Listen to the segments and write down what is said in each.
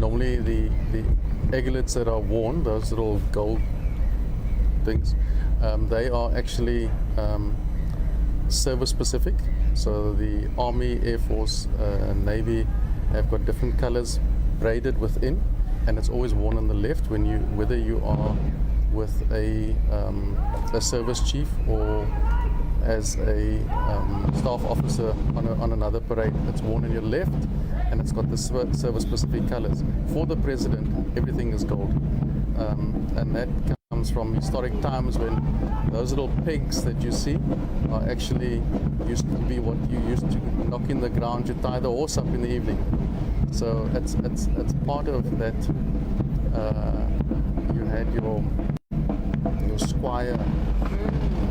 normally the eglets that are worn, those little gold things, they are actually service specific. So the Army, Air Force, Navy have got different colors braided within, and it's always worn on the left when whether you are with a service chief or as a staff officer on another parade. It's worn on your left, and it's got the service-specific colors. For the president, everything is gold, and that comes from historic times when those little pegs that you see are actually used to be what you used to knock in the ground to tie the horse up in the evening. So it's part of that. You had your squire,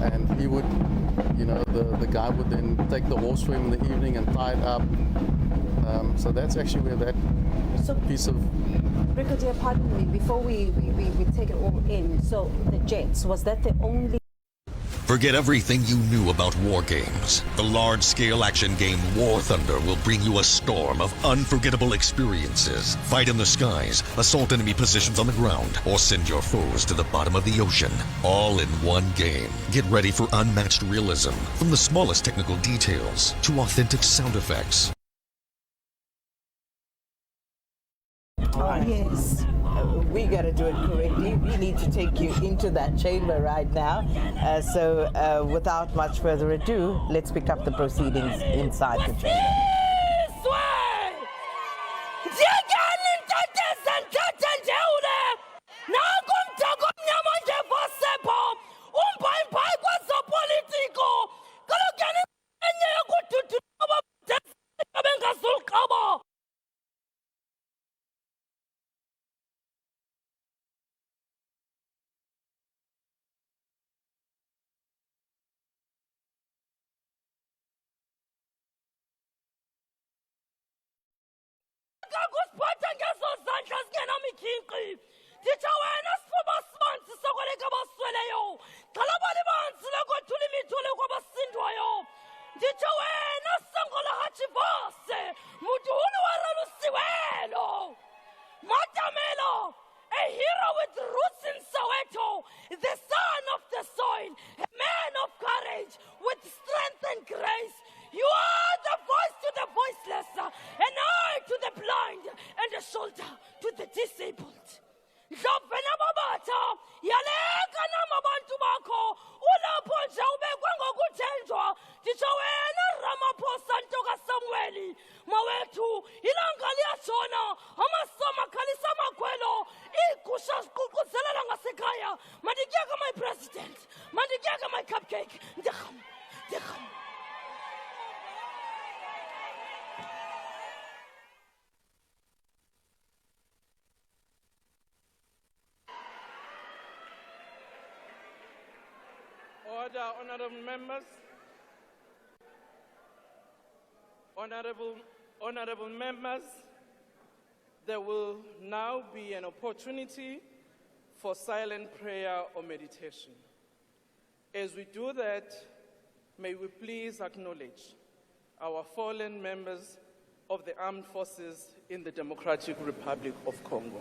and he would, the guy would then take the horse for him in the evening and tie it up. So that's actually where that piece of... Brigadier, pardon me, before we take it all in, so the jets, was that the only... Forget everything you knew about war games. The large-scale action game War Thunder will bring you a storm of unforgettable experiences. Fight in the skies, assault enemy positions on the ground, or send your foes to the bottom of the ocean. All in one game. Get ready for unmatched realism, from the smallest technical details to authentic sound effects. Yes. We got to do it correctly. We need to take you into that chamber right now. So without much further ado, let's pick up the proceedings inside the chamber. A hero with roots in Soweto, the son of the soil, a man of courage, with strength and grace. You are the voice to the voiceless, an eye to the blind, and a shoulder to the disabled. Ndlovena babata, yaleka namabantu bakho, ulapho nje ubekwe ngokuthenjwa, nditsho wena Ramaphosa ntoka Samueli, mawethu, ilanga liyatshona, amasoma khalisa amakhwelo, iigusha ziququzelela ngasekhaya, mandikeke my president, mandikeke my cupcake, ndirham. Order, honorable members. Honorable members, there will now be an opportunity for silent prayer or meditation. As we do that, may we please acknowledge our fallen members of the armed forces in the Democratic Republic of Congo.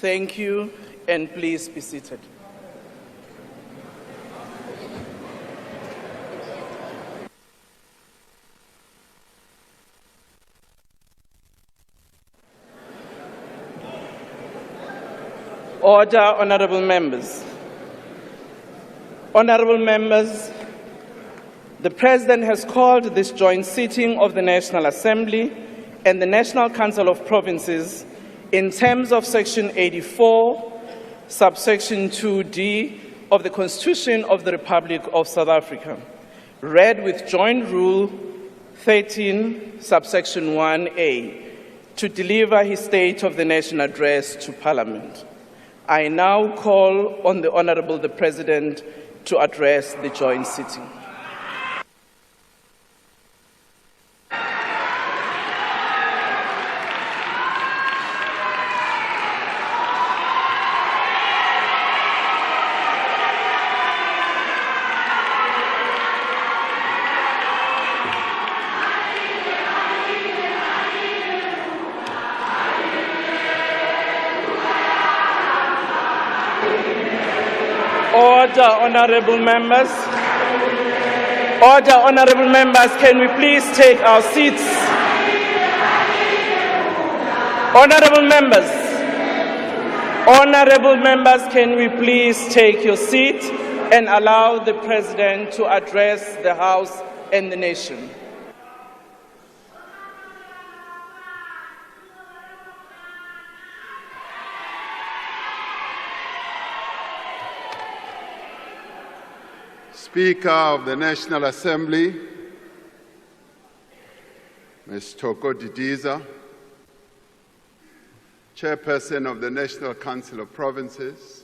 Thank you, and please be seated. Order, honorable members. Honorable members, the President has called this joint sitting of the National Assembly and the National Council of Provinces in terms of Section 84, subsection 2D of the Constitution of the Republic of South Africa, read with Joint Rule 13, subsection 1A, to deliver his State of the Nation address to Parliament. I now call on the Honourable the President to address the joint sitting. Order, honorable members. Order, honorable members, can we please take our seats? Honorable members, can we please take your seat and allow the President to address the House and the nation? Speaker of the National Assembly, Ms. Toko Didiza, Chairperson of the National Council of Provinces,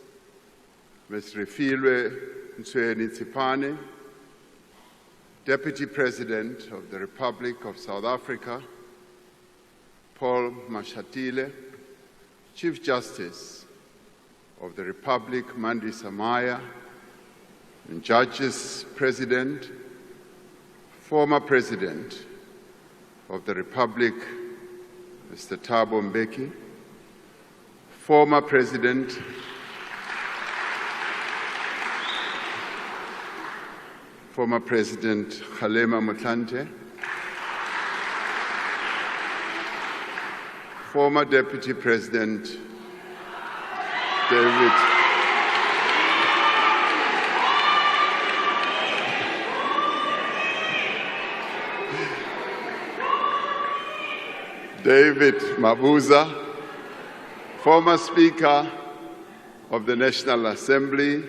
Ms. Refilwe Ntshweni-Tsipane, Deputy President of the Republic of South Africa, Paul Mashatile, Chief Justice of the Republic, Mandisa Maya, and Judges President, former President of the Republic, Mr. Thabo Mbeki, former President Kgalema Motlanthe, former Deputy President David Mabuza, former Speaker of the National Assembly,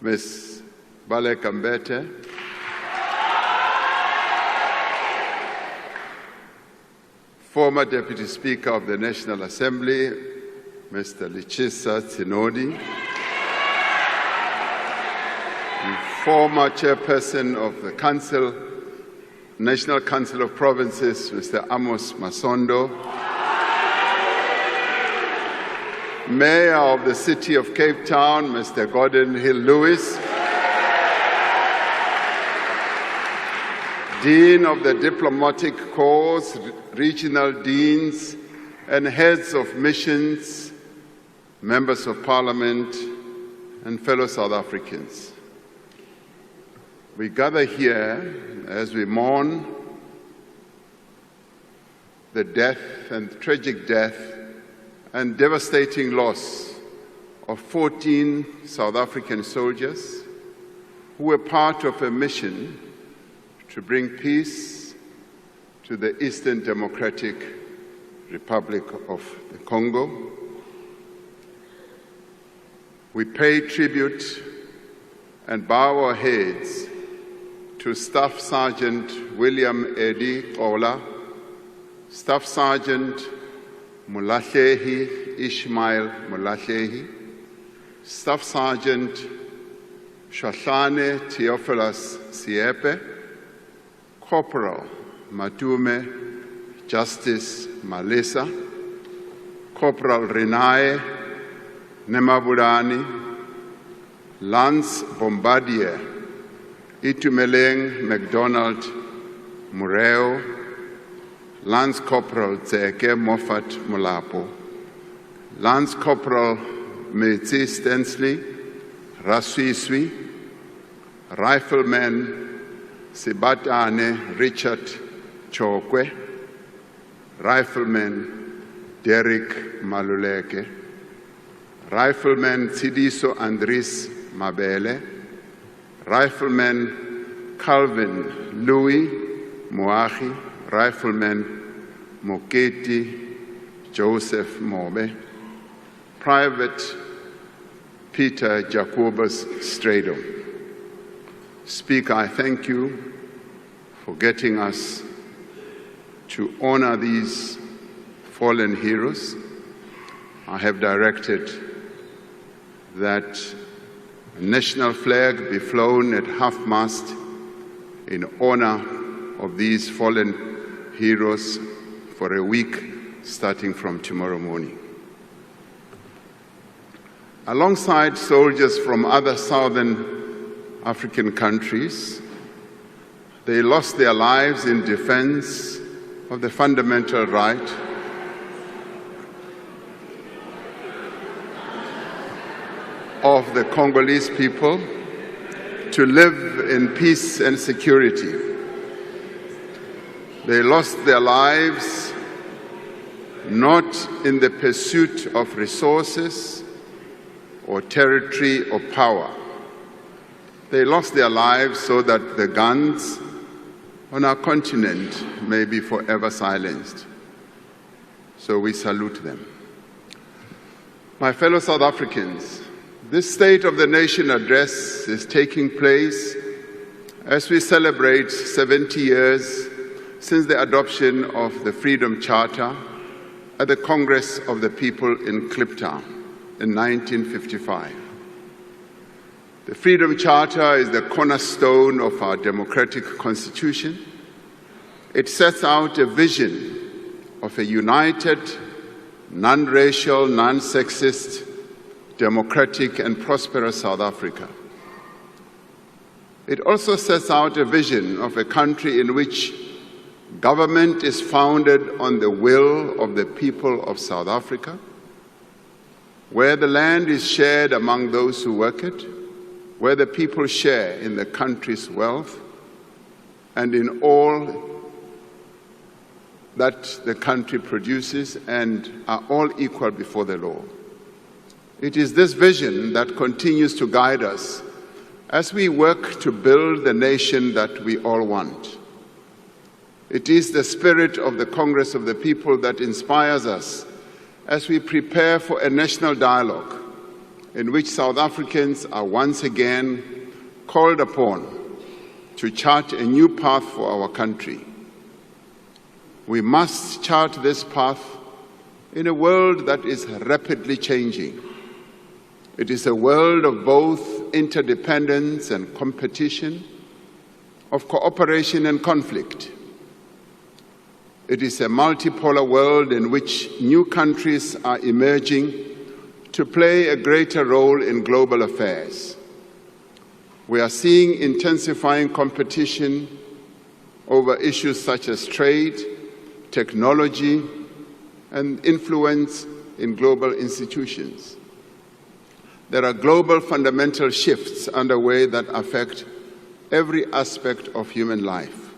Ms. Baleka Mbete, former Deputy Speaker of the National Assembly, Mr. Lichisa Tsinodi, and former Chairperson of the National Council of Provinces, Mr. Amos Masondo, Mayor of the City of Cape Town, Mr. Gordon Hill-Lewis, Dean of the Diplomatic Corps, Regional Deans, and Heads of Missions, Members of Parliament, and fellow South Africans. We gather here as we mourn the death and tragic death and devastating loss of 14 South African soldiers who were part of a mission to bring peace to the Eastern Democratic Republic of the Congo. We pay tribute and bow our heads to Staff Sergeant William Eddie Ola, Staff Sergeant Mulahlehi Ishmael Mulahlehi, Staff Sergeant Shahlane Theophilus Siepe, Corporal Matume Justice Malisa, Corporal Renae Nemabulani, Lance Bombardier Itumeleng MacDonald Mureo, Lance Corporal Tseke Moffat Molapo, Lance Corporal Metsi Stensley Raswiswi, Rifleman Sibatane Richard Chokwe, Rifleman Derek Maluleke, Rifleman Tsidiso Andris Mabele, Rifleman Calvin Louis Moahi, Rifleman Moketi Joseph Mobe, Private Peter Jacobus Strado. Speaker, I thank you for getting us to honor these fallen heroes. I have directed that a national flag be flown at half-mast in honor of these fallen heroes for a week starting from tomorrow morning. Alongside soldiers from other southern African countries, they lost their lives in defense of the fundamental right of the Congolese people to live in peace and security. They lost their lives not in the pursuit of resources or territory or power. They lost their lives so that the guns on our continent may be forever silenced. So we salute them. My fellow South Africans, this State of the Nation address is taking place as we celebrate 70 years since the adoption of the Freedom Charter at the Congress of the People in Kliptown in 1955. The Freedom Charter is the cornerstone of our democratic constitution. It sets out a vision of a united, non-racial, non-sexist, democratic and prosperous South Africa. It also sets out a vision of a country in which government is founded on the will of the people of South Africa, where the land is shared among those who work it, where the people share in the country's wealth and in all that the country produces and are all equal before the law. It is this vision that continues to guide us as we work to build the nation that we all want. It is the spirit of the Congress of the People that inspires us as we prepare for a national dialogue in which South Africans are once again called upon to chart a new path for our country. We must chart this path in a world that is rapidly changing. It is a world of both interdependence and competition, of cooperation and conflict. It is a multipolar world in which new countries are emerging to play a greater role in global affairs. We are seeing intensifying competition over issues such as trade, technology, and influence in global institutions. There are global fundamental shifts underway that affect every aspect of human life,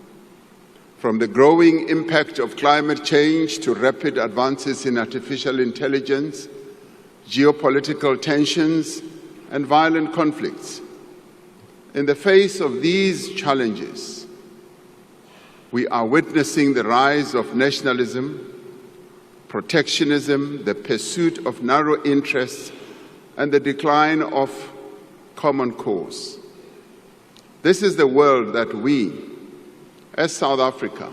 from the growing impact of climate change to rapid advances in artificial intelligence, geopolitical tensions, and violent conflicts. In the face of these challenges, we are witnessing the rise of nationalism, protectionism, the pursuit of narrow interests, and the decline of common cause. This is the world that we, as South Africa,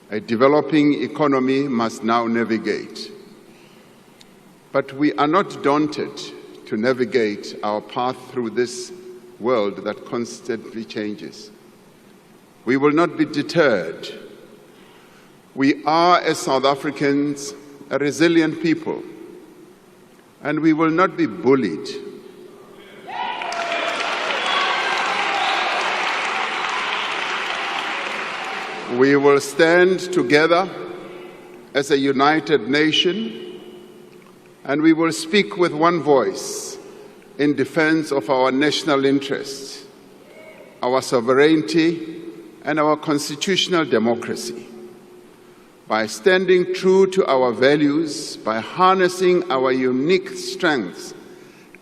a developing economy, must now navigate. But we are not daunted to navigate our path through this world that constantly changes. We will not be deterred. We are, as South Africans, a resilient people, and we will not be bullied. We will stand together as a united nation, and we will speak with one voice in defense of our national interests, our sovereignty, and our constitutional democracy. By standing true to our values, by harnessing our unique strengths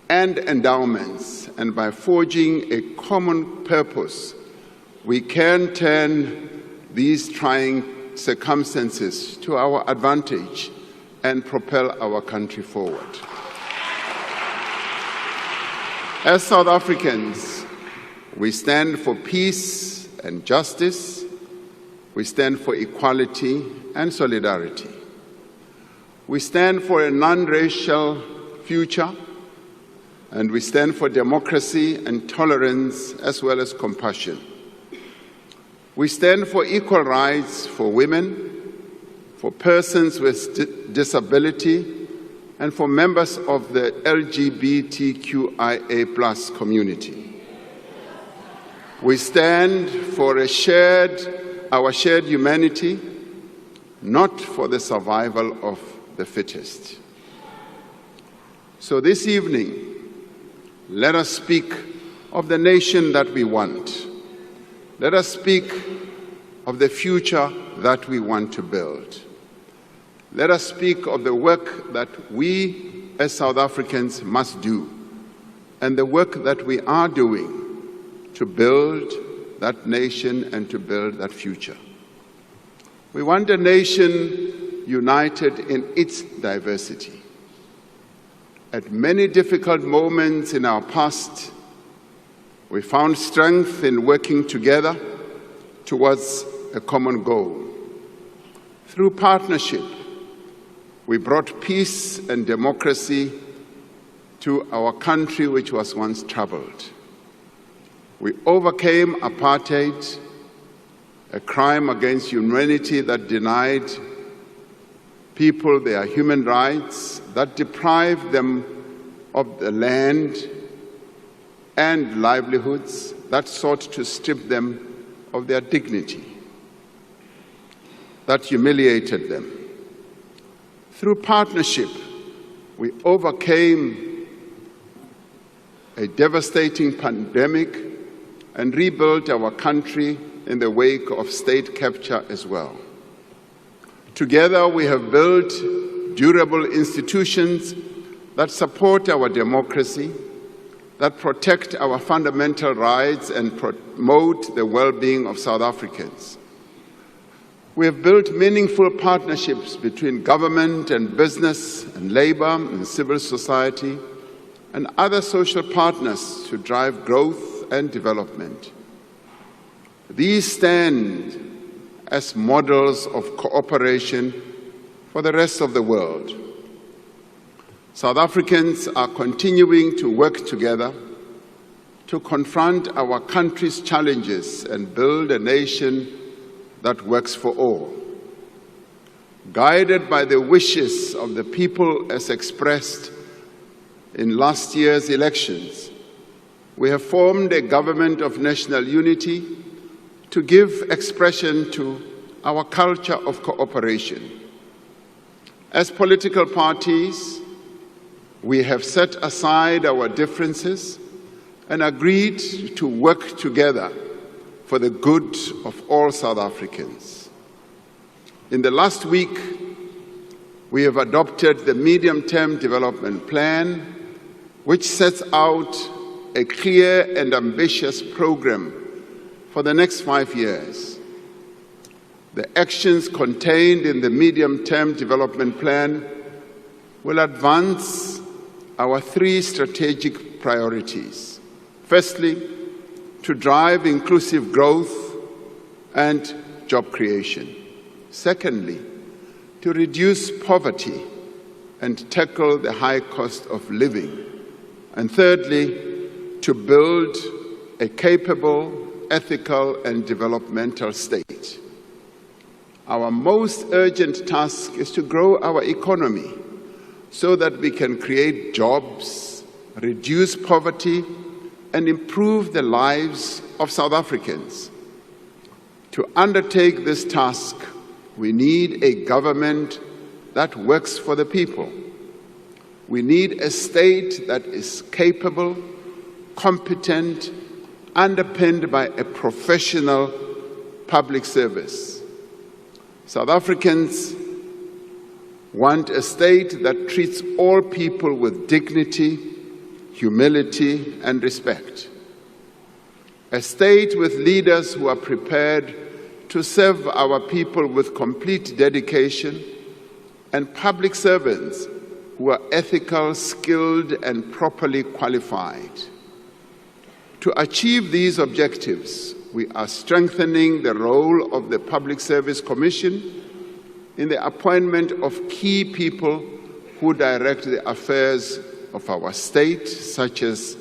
and endowments, and by forging a common purpose, we can turn these trying circumstances to our advantage and propel our country forward. As South Africans, we stand for peace and justice. We stand for equality and solidarity. We stand for a non-racial future, and we stand for democracy and tolerance as well as compassion. We stand for equal rights for women, for persons with disability, and for members of the LGBTQIA+ community. We stand for our shared humanity, not for the survival of the fittest. So this evening, Let us speak of the nation that we want. Let us speak of the future that we want to build. Let us speak of the work that we as South Africans must do and the work that we are doing to build that nation and to build that future. We want a nation united in its diversity. At many difficult moments in our past, we found strength in working together towards a common goal. Through partnership, we brought peace and democracy to our country, which was once troubled. We overcame apartheid, a crime against humanity that denied people their human rights, that deprived them of the land and livelihoods, that sought to strip them of their dignity, that humiliated them. Through partnership, we overcame a devastating pandemic and rebuilt our country in the wake of state capture as well. Together, we have built durable institutions that support our democracy, that protect our fundamental rights and promote the well-being of South Africans. We have built meaningful partnerships between government and business and labor and civil society and other social partners to drive growth and development. These stand as models of cooperation for the rest of the world. South Africans are continuing to work together to confront our country's challenges and build a nation that works for all. Guided by the wishes of the people as expressed in last year's elections, we have formed a government of national unity to give expression to our culture of cooperation. As political parties, we have set aside our differences and agreed to work together for the good of all South Africans. In the last week, we have adopted the Medium-Term Development Plan, which sets out a clear and ambitious program for the next 5 years. The actions contained in the Medium-Term Development Plan will advance our 3 strategic priorities. Firstly, to drive inclusive growth and job creation. Secondly, to reduce poverty and tackle the high cost of living. And thirdly, to build a capable, ethical and developmental state. Our most urgent task is to grow our economy so that we can create jobs, reduce poverty, and improve the lives of South Africans. To undertake this task, we need a government that works for the people. We need a state that is capable, competent, underpinned by a professional public service. South Africans want a state that treats all people with dignity, humility, and respect. A state with leaders who are prepared to serve our people with complete dedication, and public servants who are ethical, skilled, and properly qualified. To achieve these objectives, we are strengthening the role of the Public Service Commission in the appointment of key people who direct the affairs of our state, such as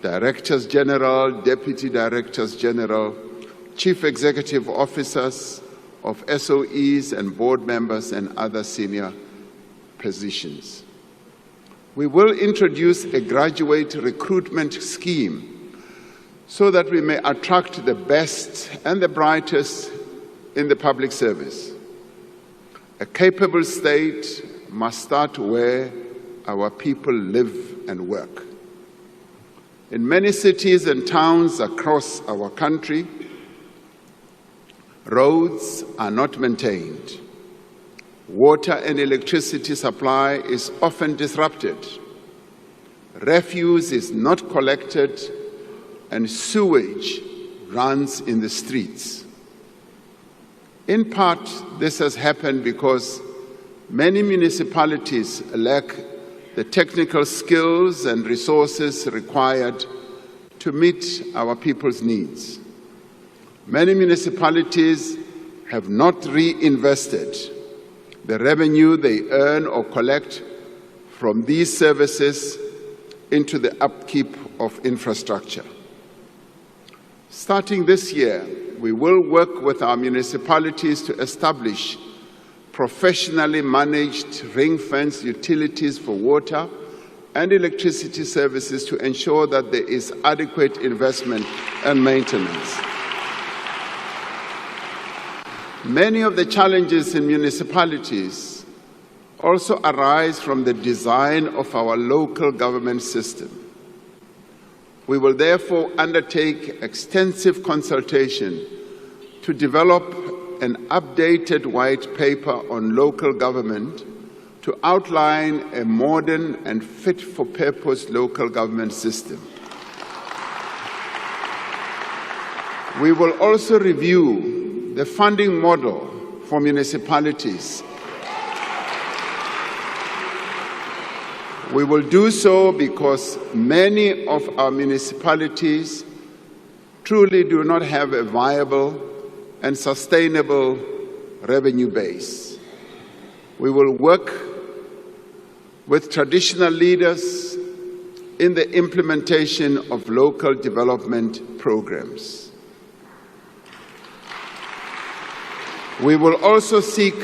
Directors General, Deputy Directors General, Chief Executive Officers of SOEs and board members and other senior positions. We will introduce a graduate recruitment scheme so that we may attract the best and the brightest in the public service. A capable state must start where our people live and work. In many cities and towns across our country, roads are not maintained. Water and electricity supply is often disrupted. Refuse is not collected, and sewage runs in the streets. In part, this has happened because many municipalities lack the technical skills and resources required to meet our people's needs. Many municipalities have not reinvested the revenue they earn or collect from these services into the upkeep of infrastructure. Starting this year, we will work with our municipalities to establish professionally managed ring-fenced utilities for water and electricity services to ensure that there is adequate investment and maintenance. Many of the challenges in municipalities also arise from the design of our local government system. We will therefore undertake extensive consultation to develop an updated white paper on local government to outline a modern and fit-for-purpose local government system. We will also review the funding model for municipalities. We will do so because many of our municipalities truly do not have a viable and sustainable revenue base. We will work with traditional leaders in the implementation of local development programs. We will also seek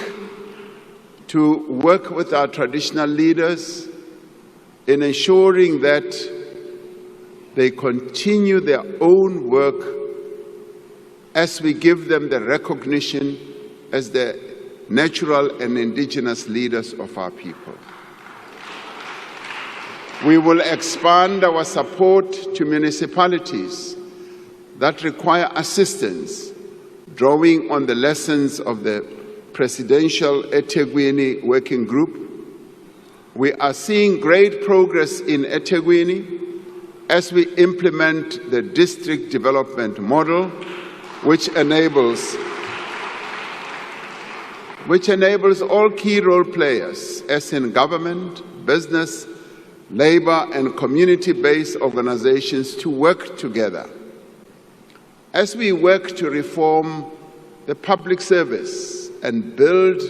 to work with our traditional leaders in ensuring that they continue their own work as we give them the recognition as the natural and indigenous leaders of our people. We will expand our support to municipalities that require assistance, drawing on the lessons of the Presidential eThekwini Working Group. We are seeing great progress in eThekwini as we implement the district development model, which enables all key role players, as in government, business, labor, and community-based organizations, to work together. As we work to reform the public service and build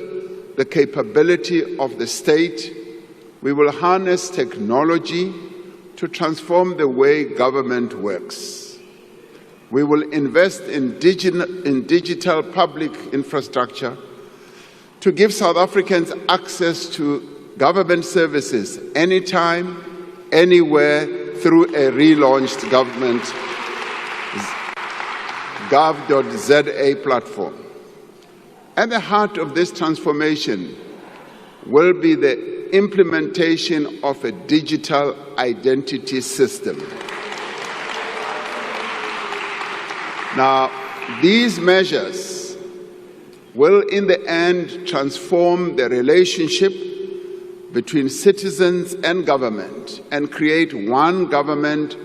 the capability of the state, we will harness technology to transform the way government works. We will invest in digital public infrastructure to give South Africans access to government services anytime, anywhere, through a relaunched government gov.za platform. At the heart of this transformation will be the implementation of a digital identity system. Now, these measures will in the end transform the relationship between citizens and government and create one government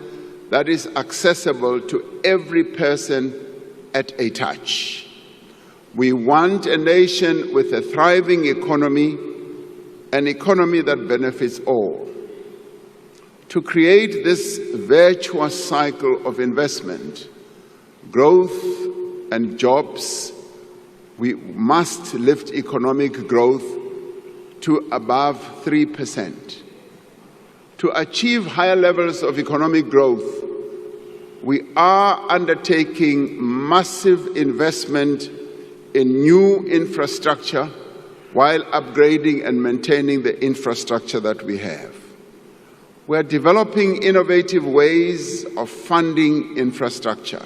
that is accessible to every person at a touch. We want a nation with a thriving economy, an economy that benefits all. To create this virtuous cycle of investment, growth, and jobs, we must lift economic growth to above 3%. To achieve higher levels of economic growth, we are undertaking massive investment in new infrastructure while upgrading and maintaining the infrastructure that we have. We are developing innovative ways of funding infrastructure.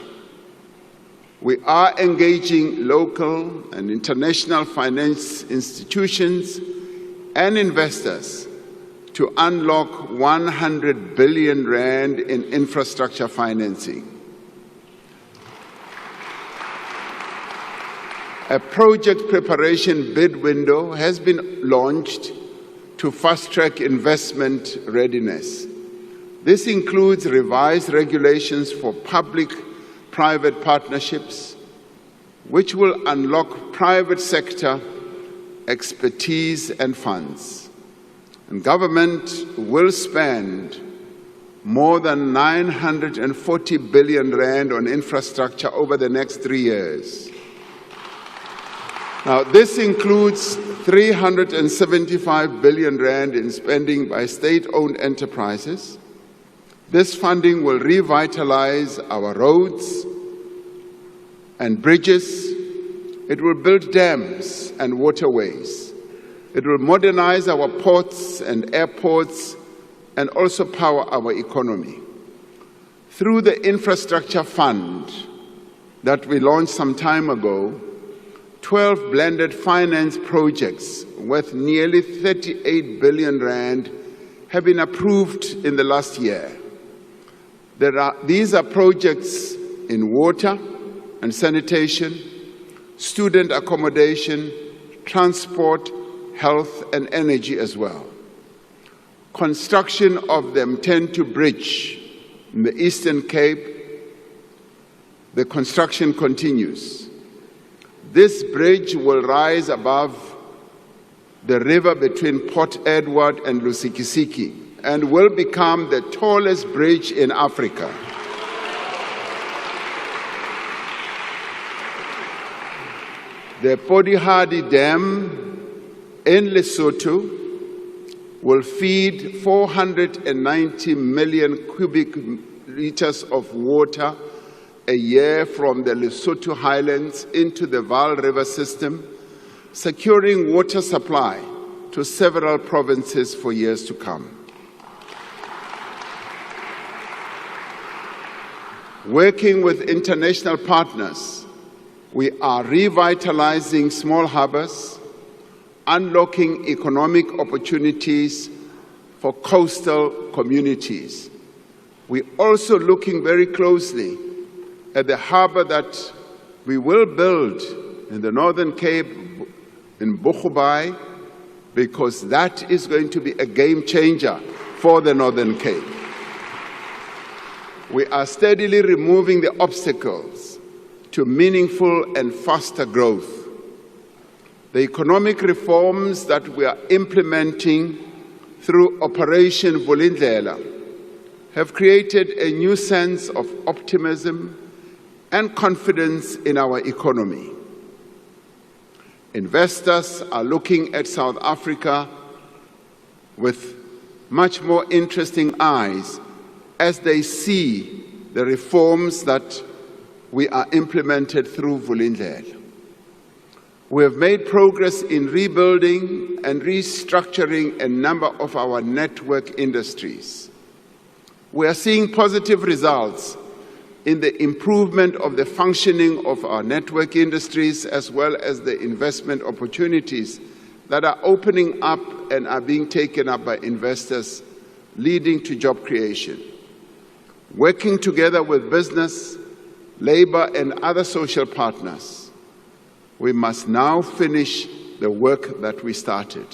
We are engaging local and international finance institutions and investors to unlock 100 billion rand in infrastructure financing. A project preparation bid window has been launched to fast-track investment readiness. This includes revised regulations for public-private partnerships, which will unlock private sector expertise and funds. And government will spend more than 940 billion rand on infrastructure over the next 3 years. Now, this includes 375 billion rand in spending by state-owned enterprises. This funding will revitalize our roads and bridges. It will build dams and waterways. It will modernize our ports and airports and also power our economy. Through the infrastructure fund that we launched some time ago, 12 blended finance projects worth nearly 38 billion rand have been approved in the last year. These are projects in water and sanitation, student accommodation, transport, health and energy as well. Construction of the M10 bridge in the Eastern Cape, the construction continues. This bridge will rise above the river between Port Edward and Lusikisiki and will become the tallest bridge in Africa. The Podihadi Dam in Lesotho will feed 490 million cubic liters of water a year from the Lesotho highlands into the Vaal River system, securing water supply to several provinces for years to come. Working with international partners, we are revitalizing small harbors, unlocking economic opportunities for coastal communities. We're also looking very closely at the harbor that we will build in the Northern Cape, in Bochubai, because that is going to be a game changer for the Northern Cape. We are steadily removing the obstacles to meaningful and faster growth. The economic reforms that we are implementing through Operation Vulindlela have created a new sense of optimism and confidence in our economy. Investors are looking at South Africa with much more interesting eyes as they see the reforms that we are implemented through Vulindlela. We have made progress in rebuilding and restructuring a number of our network industries. We are seeing positive results in the improvement of the functioning of our network industries, as well as the investment opportunities that are opening up and are being taken up by investors, leading to job creation. Working together with business, labor, and other social partners, we must now finish the work that we started.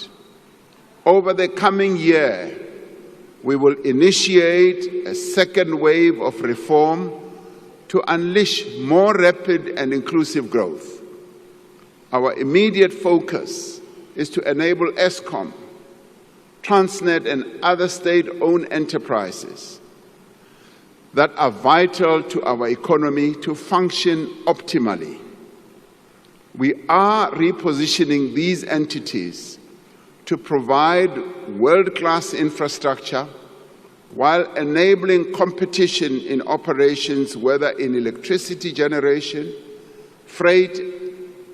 Over the coming year, we will initiate a second wave of reform to unleash more rapid and inclusive growth. Our immediate focus is to enable Eskom, Transnet, and other state-owned enterprises that are vital to our economy to function optimally. We are repositioning these entities to provide world-class infrastructure while enabling competition in operations, whether in electricity generation, freight,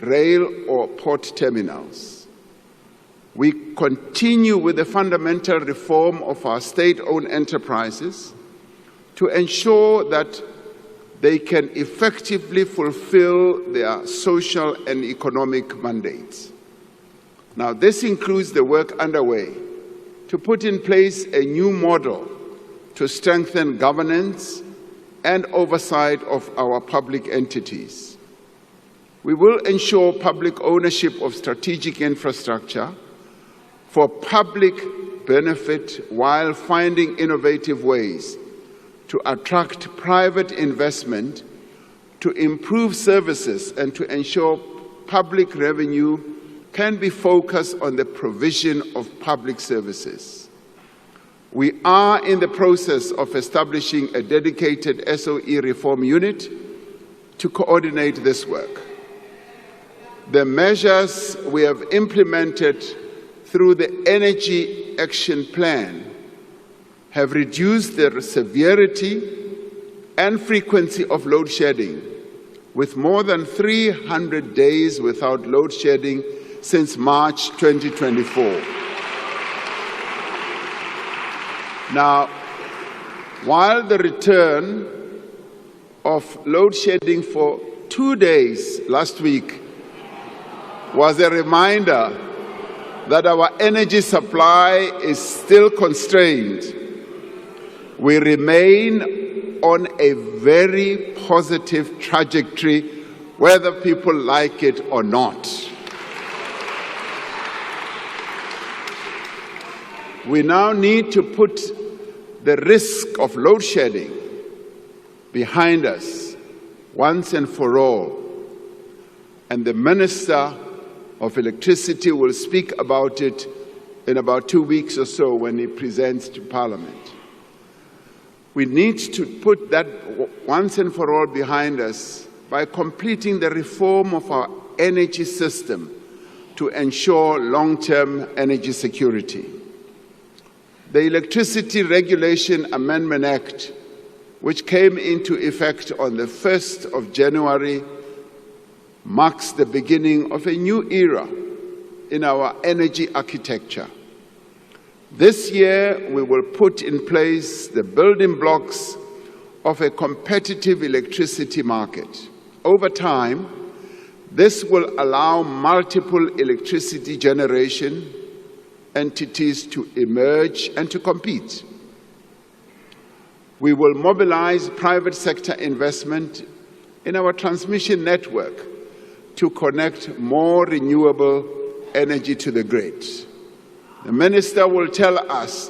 rail, or port terminals. We continue with the fundamental reform of our state-owned enterprises to ensure that they can effectively fulfill their social and economic mandates. Now, this includes the work underway to put in place a new model to strengthen governance and oversight of our public entities. We will ensure public ownership of strategic infrastructure for public benefit while finding innovative ways to attract private investment, to improve services, and to ensure public revenue can be focused on the provision of public services. We are in the process of establishing a dedicated SOE reform unit to coordinate this work. The measures we have implemented through the Energy Action Plan have reduced the severity and frequency of load shedding, with more than 300 days without load shedding since March 2024. Now, while the return of load shedding for 2 days last week was a reminder that our energy supply is still constrained, we remain on a very positive trajectory, whether people like it or not. We now need to put the risk of load shedding behind us once and for all. And the Minister of Electricity will speak about it in about 2 weeks or so when he presents to Parliament. We need to put that once and for all behind us by completing the reform of our energy system to ensure long-term energy security. The Electricity Regulation Amendment Act, which came into effect on the 1st of January, marks the beginning of a new era in our energy architecture. This year, we will put in place the building blocks of a competitive electricity market. Over time, this will allow multiple electricity generation entities to emerge and to compete. We will mobilize private sector investment in our transmission network to connect more renewable energy to the grid. The Minister will tell us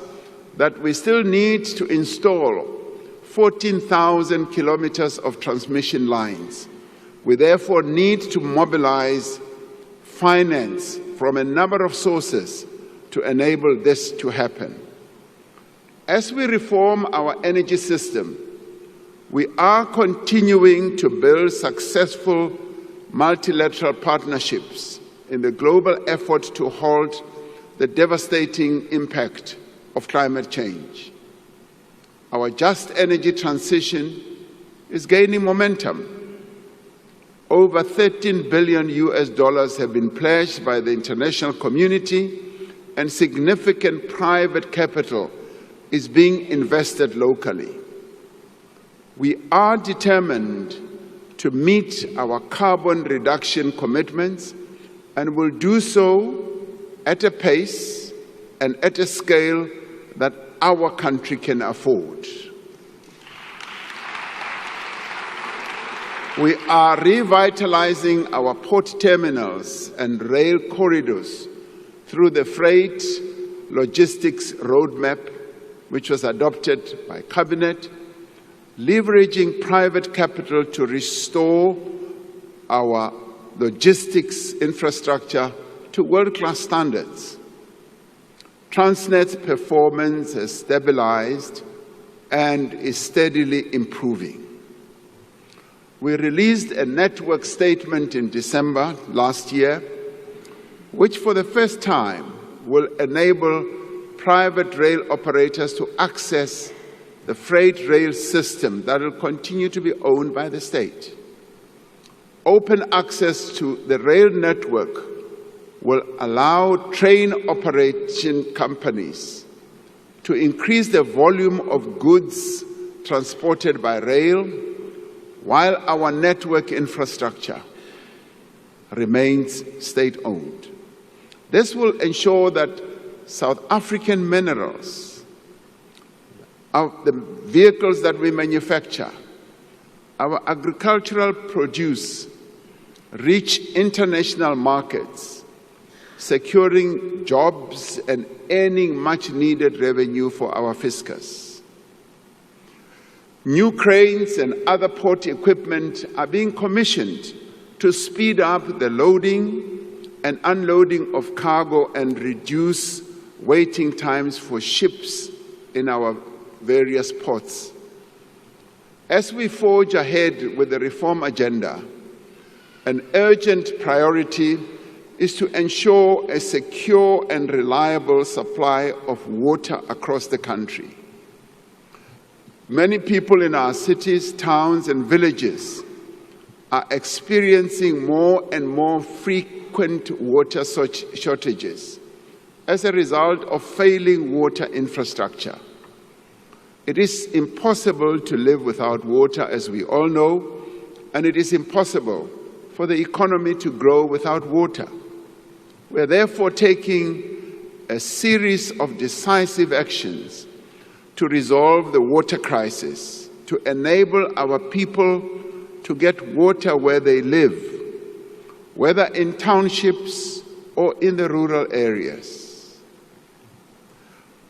that we still need to install 14,000 kilometers of transmission lines. We therefore need to mobilize finance from a number of sources to enable this to happen. As we reform our energy system, we are continuing to build successful multilateral partnerships in the global effort to halt the devastating impact of climate change. Our just energy transition is gaining momentum. Over $13 billion have been pledged by the international community, and significant private capital is being invested locally. We are determined to meet our carbon reduction commitments and will do so at a pace and at a scale that our country can afford. We are revitalizing our port terminals and rail corridors through the Freight Logistics Roadmap, which was adopted by Cabinet, leveraging private capital to restore our logistics infrastructure to world-class standards. Transnet's performance has stabilized and is steadily improving. We released a network statement in December last year, which for the first time will enable private rail operators to access the freight rail system that will continue to be owned by the state. Open access to the rail network will allow train operation companies to increase the volume of goods transported by rail while our network infrastructure remains state-owned. This will ensure that South African minerals, the vehicles that we manufacture, our agricultural produce reach international markets, securing jobs and earning much-needed revenue for our fiscus. New cranes and other port equipment are being commissioned to speed up the loading and unloading of cargo and reduce waiting times for ships in our various ports. As we forge ahead with the reform agenda, an urgent priority is to ensure a secure and reliable supply of water across the country. Many people in our cities, towns, and villages are experiencing more and more frequent water shortages as a result of failing water infrastructure. It is impossible to live without water, as we all know, and it is impossible for the economy to grow without water. We are therefore taking a series of decisive actions to resolve the water crisis, to enable our people to get water where they live, whether in townships or in the rural areas.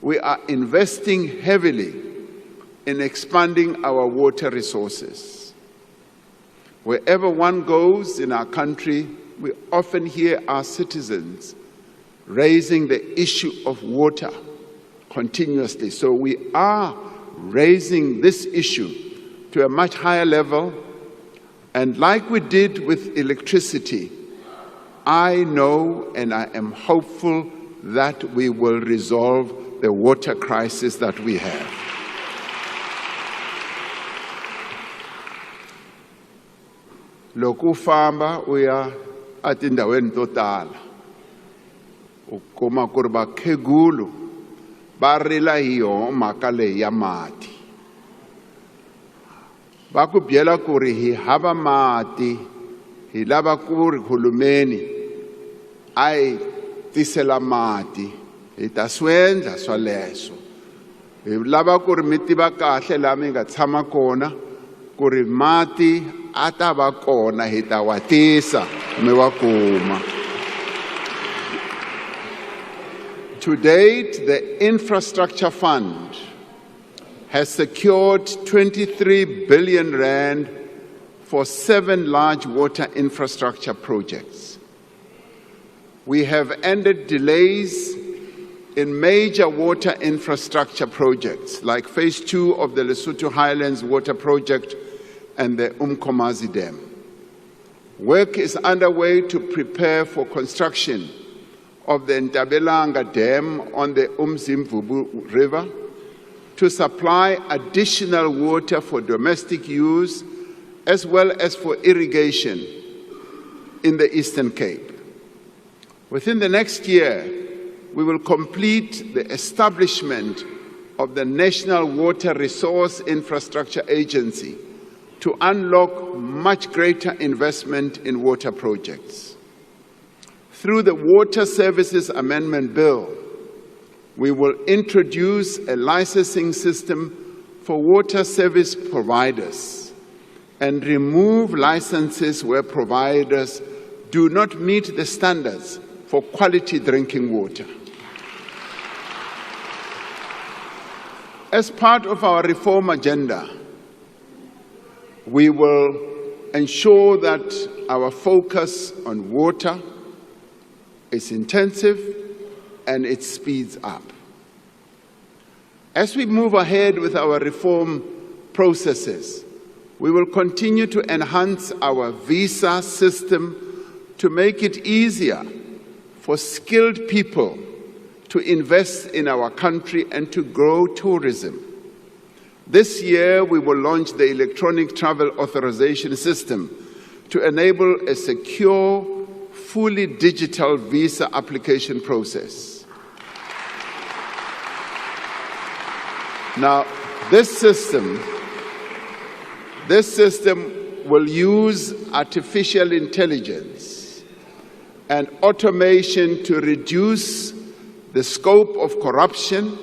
We are investing heavily in expanding our water resources. Wherever one goes in our country, we often hear our citizens raising the issue of water continuously. So we are raising this issue to a much higher level. And like we did with electricity, I know and I am hopeful that we will resolve the water crisis that we have. Loko famba uya atindaweni to tala u kuma ku ri vakhegulu va rila hi yona mhaka leyi ya mati. Va ku byela ku ri hi hava mati, hi lava ku ri hulumeni a hi tisela mati, hi ta swi endla swoleswo. Hi lava ku ri mi tiva kahle laha mi nga tshama kona ku ri mati a ta va kona, hi ta wa tisa mi wa kuma. To date, the Infrastructure Fund has secured 23 billion rand for 7 large water infrastructure projects. We have ended delays in major water infrastructure projects like Phase 2 of the Lesotho Highlands Water Project and the Umkomazi Dam. Work is underway to prepare for construction of the Ntabelanga Dam on the Umzimvubu River to supply additional water for domestic use as well as for irrigation in the Eastern Cape. Within the next year, we will complete the establishment of the National Water Resource Infrastructure Agency to unlock much greater investment in water projects. Through the Water Services Amendment Bill, we will introduce a licensing system for water service providers and remove licenses where providers do not meet the standards for quality drinking water. As part of our reform agenda, we will ensure that our focus on water is intensive and it speeds up. As we move ahead with our reform processes, we will continue to enhance our visa system to make it easier for skilled people to invest in our country and to grow tourism. This year, we will launch the electronic travel authorization system to enable a secure, fully digital visa application process. Now, this system will use artificial intelligence and automation to reduce the scope of corruption,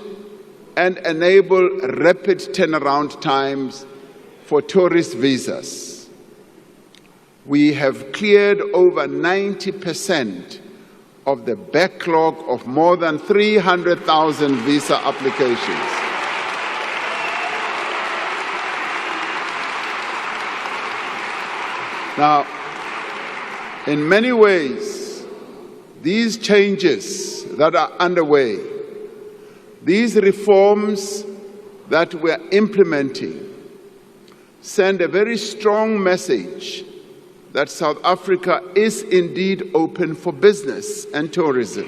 and enable rapid turnaround times for tourist visas. We have cleared over 90% of the backlog of more than 300,000 visa applications. Now, in many ways, these changes that are underway, these reforms that we're implementing, send a very strong message that South Africa is indeed open for business and tourism.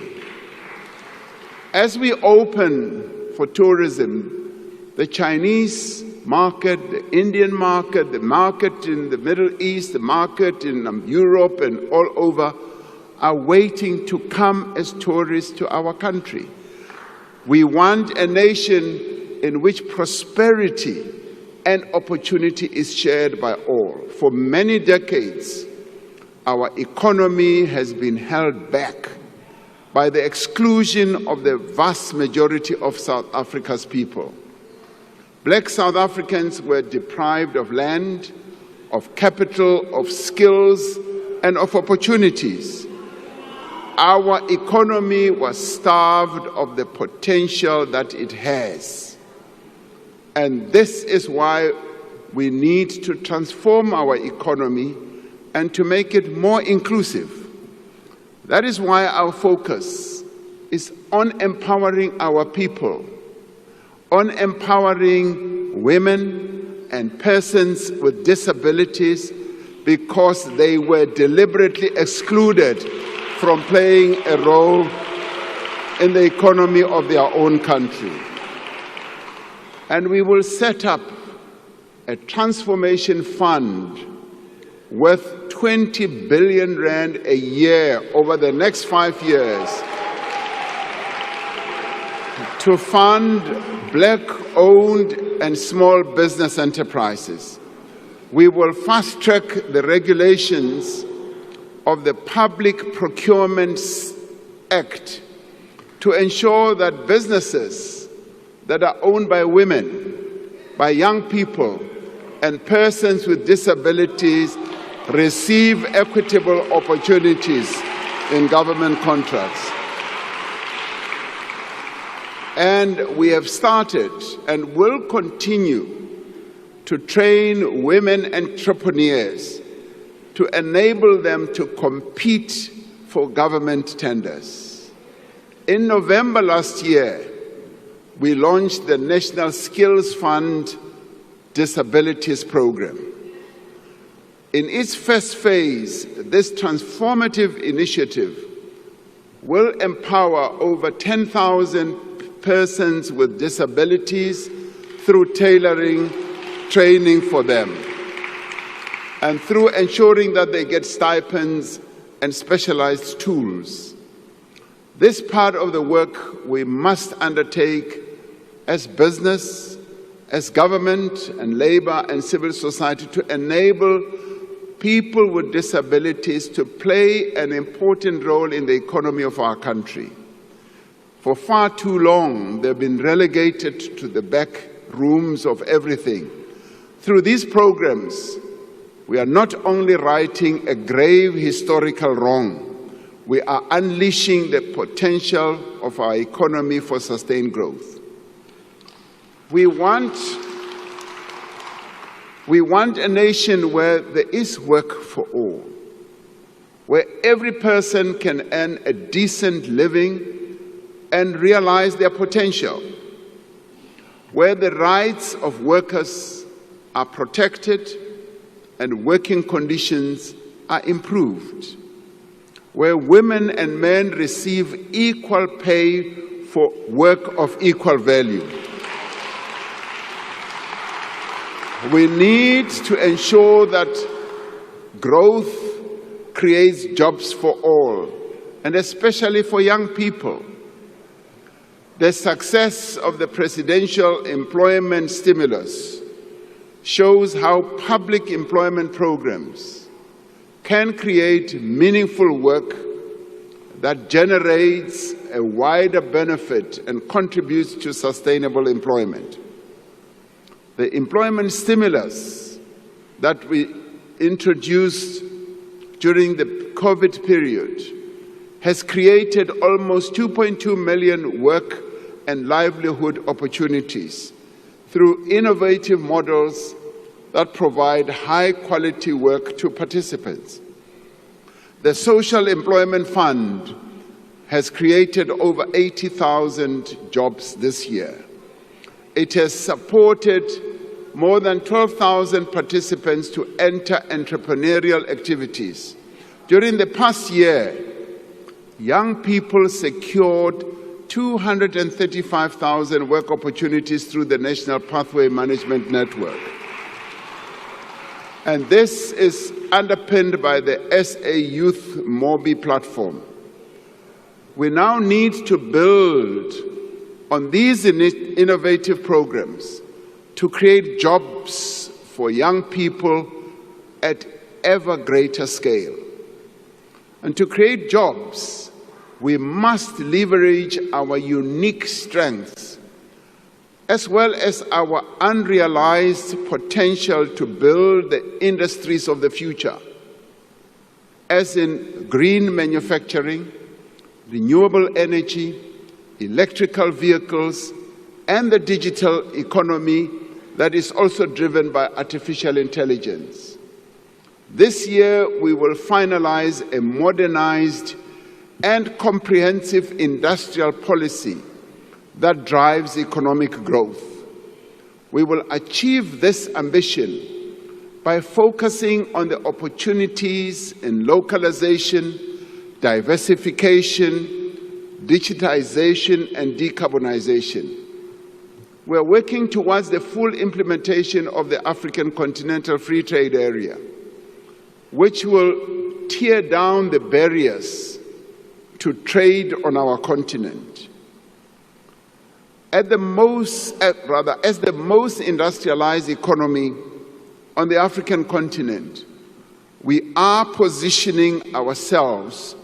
As we open for tourism, the Chinese market, the Indian market, the market in the Middle East, the market in Europe and all over are waiting to come as tourists to our country. We want a nation in which prosperity and opportunity is shared by all. For many decades, our economy has been held back by the exclusion of the vast majority of South Africa's people. Black South Africans were deprived of land, of capital, of skills, and of opportunities. Our economy was starved of the potential that it has. And this is why we need to transform our economy and to make it more inclusive. That is why our focus is on empowering our people, on empowering women and persons with disabilities, because they were deliberately excluded from playing a role in the economy of their own country. And we will set up a transformation fund worth 20 billion rand a year over the next 5 years to fund Black-owned and small business enterprises. We will fast-track the regulations of the Public Procurement Act to ensure that businesses that are owned by women, by young people, and persons with disabilities receive equitable opportunities in government contracts. And we have started and will continue to train women entrepreneurs to enable them to compete for government tenders. In November last year, we launched the National Skills Fund Disabilities Program. In its first phase, this transformative initiative will empower over 10,000 persons with disabilities through tailoring training for them and through ensuring that they get stipends and specialized tools. This part of the work we must undertake as business, as government and labor and civil society to enable people with disabilities to play an important role in the economy of our country. For far too long, they've been relegated to the back rooms of everything. Through these programs, we are not only righting a grave historical wrong, we are unleashing the potential of our economy for sustained growth. We want a nation where there is work for all, where every person can earn a decent living and realize their potential, where the rights of workers are protected and working conditions are improved, where women and men receive equal pay for work of equal value. We need to ensure that growth creates jobs for all, and especially for young people. The success of the presidential employment stimulus shows how public employment programs can create meaningful work that generates a wider benefit and contributes to sustainable employment. The employment stimulus that we introduced during the COVID period has created almost 2.2 million work and livelihood opportunities through innovative models that provide high-quality work to participants. The Social Employment Fund has created over 80,000 jobs this year. It has supported more than 12,000 participants to enter entrepreneurial activities. During the past year, young people secured 235,000 work opportunities through the National Pathway Management Network. And this is underpinned by the SA Youth Mobi platform. We now need to build on these innovative programs to create jobs for young people at ever greater scale. And to create jobs, we must leverage our unique strengths as well as our unrealized potential to build the industries of the future, as in green manufacturing, renewable energy, electrical vehicles, and the digital economy that is also driven by artificial intelligence. This year, we will finalize a modernized and comprehensive industrial policy that drives economic growth. We will achieve this ambition by focusing on the opportunities in localization, diversification, digitization, and decarbonization. We are working towards the full implementation of the African Continental Free Trade Area, which will tear down the barriers to trade on our continent. As the most industrialized economy on the African continent, we are positioning ourselves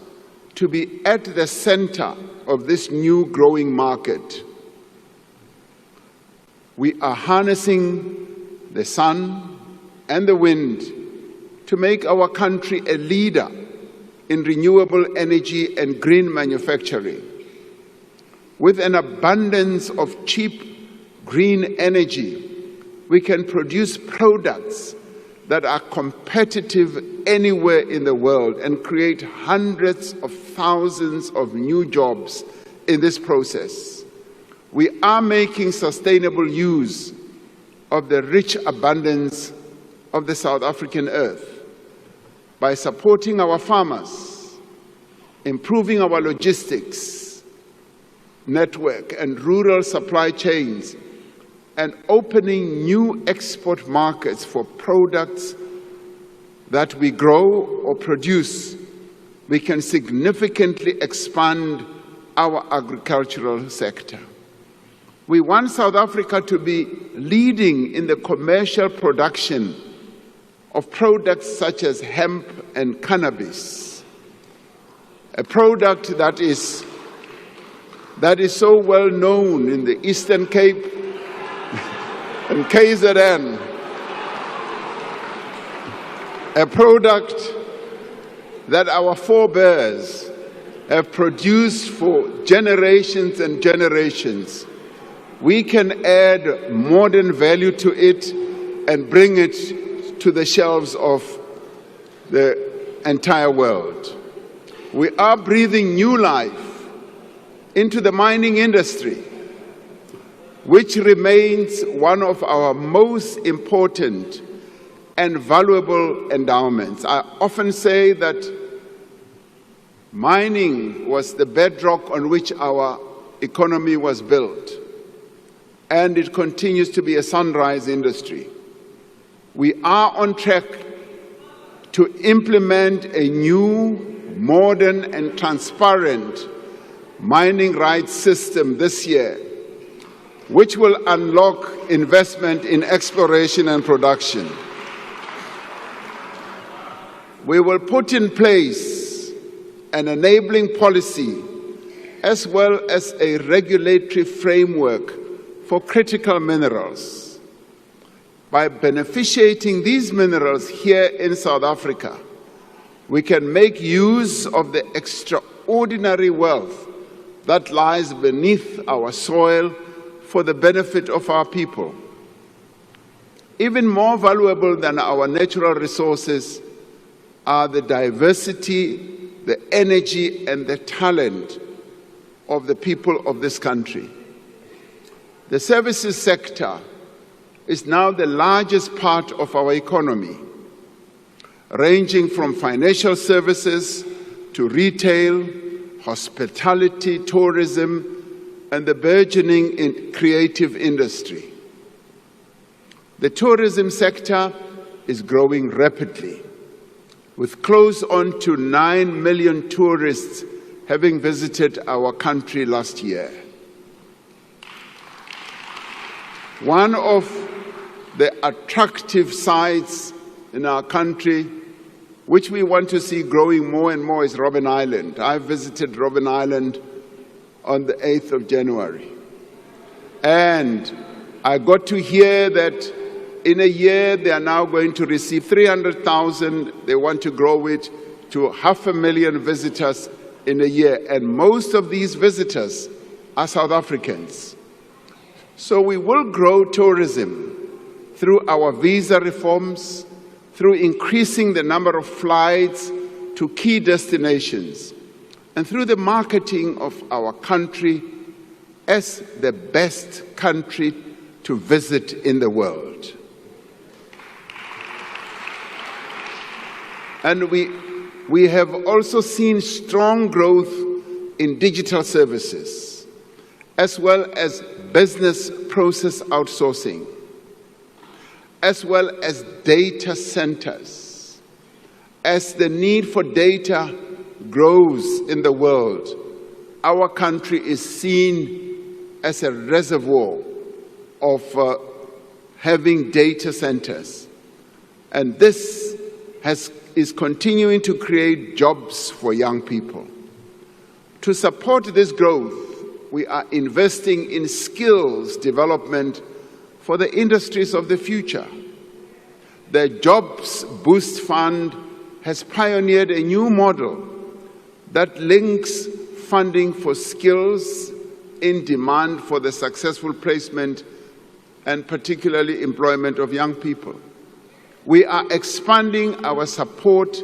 to be at the center of this new growing market. We are harnessing the sun and the wind to make our country a leader in renewable energy and green manufacturing. With an abundance of cheap green energy, we can produce products that are competitive anywhere in the world and create hundreds of thousands of new jobs in this process. We are making sustainable use of the rich abundance of the South African earth by supporting our farmers, improving our logistics network and rural supply chains, and opening new export markets for products that we grow or produce. We can significantly expand our agricultural sector. We want South Africa to be leading in the commercial production of products such as hemp and cannabis, a product that is so well known in the Eastern Cape and KZN, a product that our forebears have produced for generations and generations. We can add modern value to it and bring it to the shelves of the entire world. We are breathing new life into the mining industry, which remains one of our most important and valuable endowments. I often say that mining was the bedrock on which our economy was built, and it continues to be a sunrise industry. We are on track to implement a new, modern, and transparent mining rights system this year, which will unlock investment in exploration and production. We will put in place an enabling policy as well as a regulatory framework for critical minerals. By beneficiating these minerals here in South Africa, we can make use of the extraordinary wealth that lies beneath our soil for the benefit of our people. Even more valuable than our natural resources are the diversity, the energy, and the talent of the people of this country. The services sector is now the largest part of our economy, ranging from financial services to retail, hospitality, tourism, and the burgeoning creative industry. The tourism sector is growing rapidly, with close on to 9 million tourists having visited our country last year. One of the attractive sites in our country, which we want to see growing more and more, is Robben Island. I visited Robben Island on the 8th of January. And I got to hear that in a year they are now going to receive 300,000. They want to grow it to 500,000 visitors in a year. And most of these visitors are South Africans. So we will grow tourism through our visa reforms, through increasing the number of flights to key destinations, and through the marketing of our country as the best country to visit in the world. And we have also seen strong growth in digital services, as well as business process outsourcing, as well as data centers. As the need for data grows in the world, our country is seen as a reservoir of having data centers. And this is continuing to create jobs for young people. To support this growth, we are investing in skills development for the industries of the future. The Jobs Boost Fund has pioneered a new model that links funding for skills in demand for the successful placement and particularly employment of young people. We are expanding our support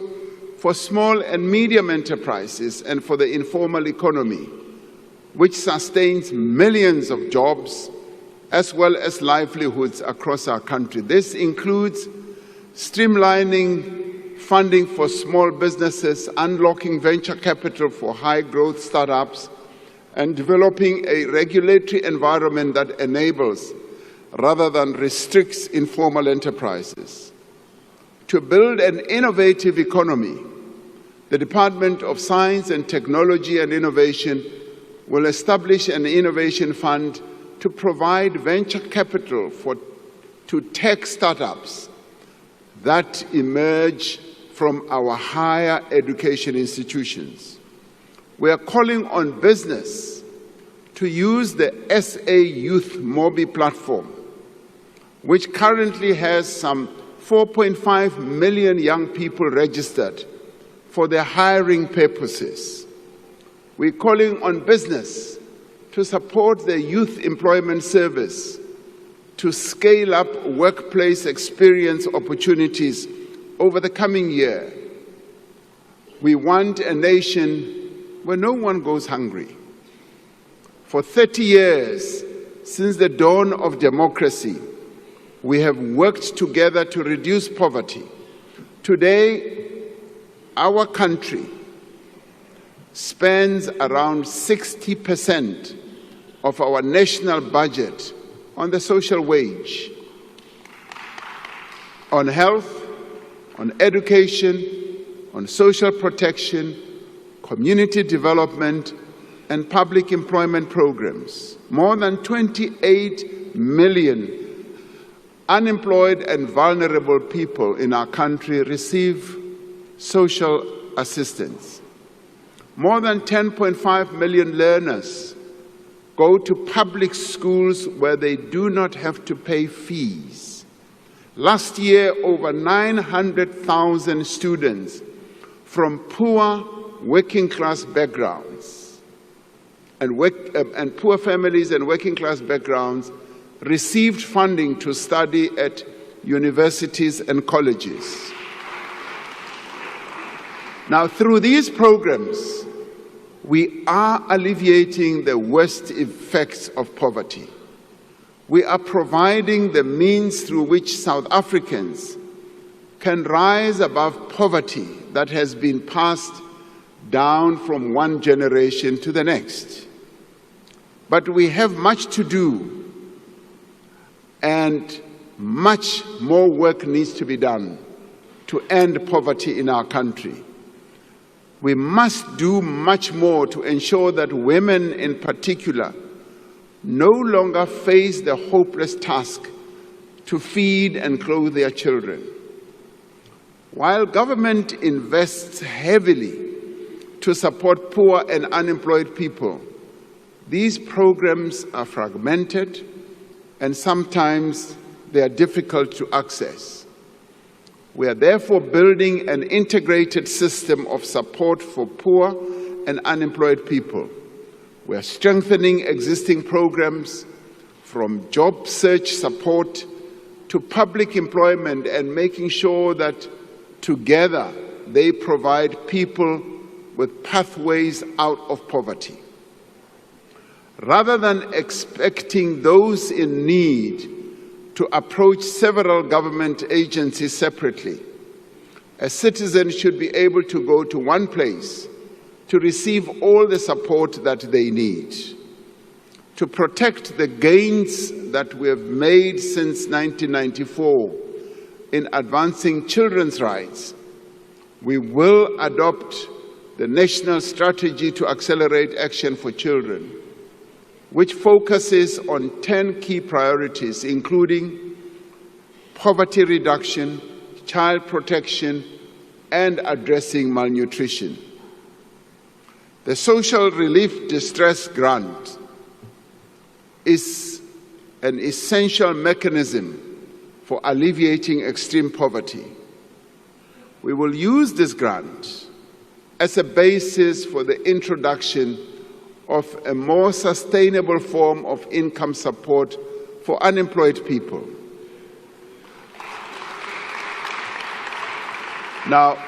for small and medium enterprises and for the informal economy, which sustains millions of jobs as well as livelihoods across our country. This includes streamlining funding for small businesses, unlocking venture capital for high-growth startups, and developing a regulatory environment that enables rather than restricts informal enterprises. To build an innovative economy, the Department of Science and Technology and Innovation will establish an innovation fund to provide venture capital to tech startups that emerge from our higher education institutions. We are calling on business to use the SA Youth Mobi platform, which currently has some 4.5 million young people registered for their hiring purposes. We're calling on business to support the Youth Employment Service to scale up workplace experience opportunities over the coming year. We want a nation where no one goes hungry. For 30 years, since the dawn of democracy, we have worked together to reduce poverty. Today, our country spends around 60% of our national budget on the social wage, on health, on education, on social protection, community development, and public employment programs. More than 28 million unemployed and vulnerable people in our country receive social assistance. More than 10.5 million learners go to public schools where they do not have to pay fees. Last year, over 900,000 students from poor working-class backgrounds and poor families and working-class backgrounds received funding to study at universities and colleges. Now, through these programs, we are alleviating the worst effects of poverty. We are providing the means through which South Africans can rise above poverty that has been passed down from one generation to the next. But we have much to do, and much more work needs to be done to end poverty in our country. We must do much more to ensure that women in particular no longer face the hopeless task to feed and clothe their children. While government invests heavily to support poor and unemployed people, these programs are fragmented and sometimes they are difficult to access. We are therefore building an integrated system of support for poor and unemployed people. We are strengthening existing programs from job search support to public employment and making sure that together they provide people with pathways out of poverty. Rather than expecting those in need to approach several government agencies separately, a citizen should be able to go to one place to receive all the support that they need. To protect the gains that we have made since 1994 in advancing children's rights, we will adopt the National Strategy to Accelerate Action for Children, which focuses on 10 key priorities, including poverty reduction, child protection, and addressing malnutrition. The Social Relief Distress Grant is an essential mechanism for alleviating extreme poverty. We will use this grant as a basis for the introduction of a more sustainable form of income support for unemployed people. Now,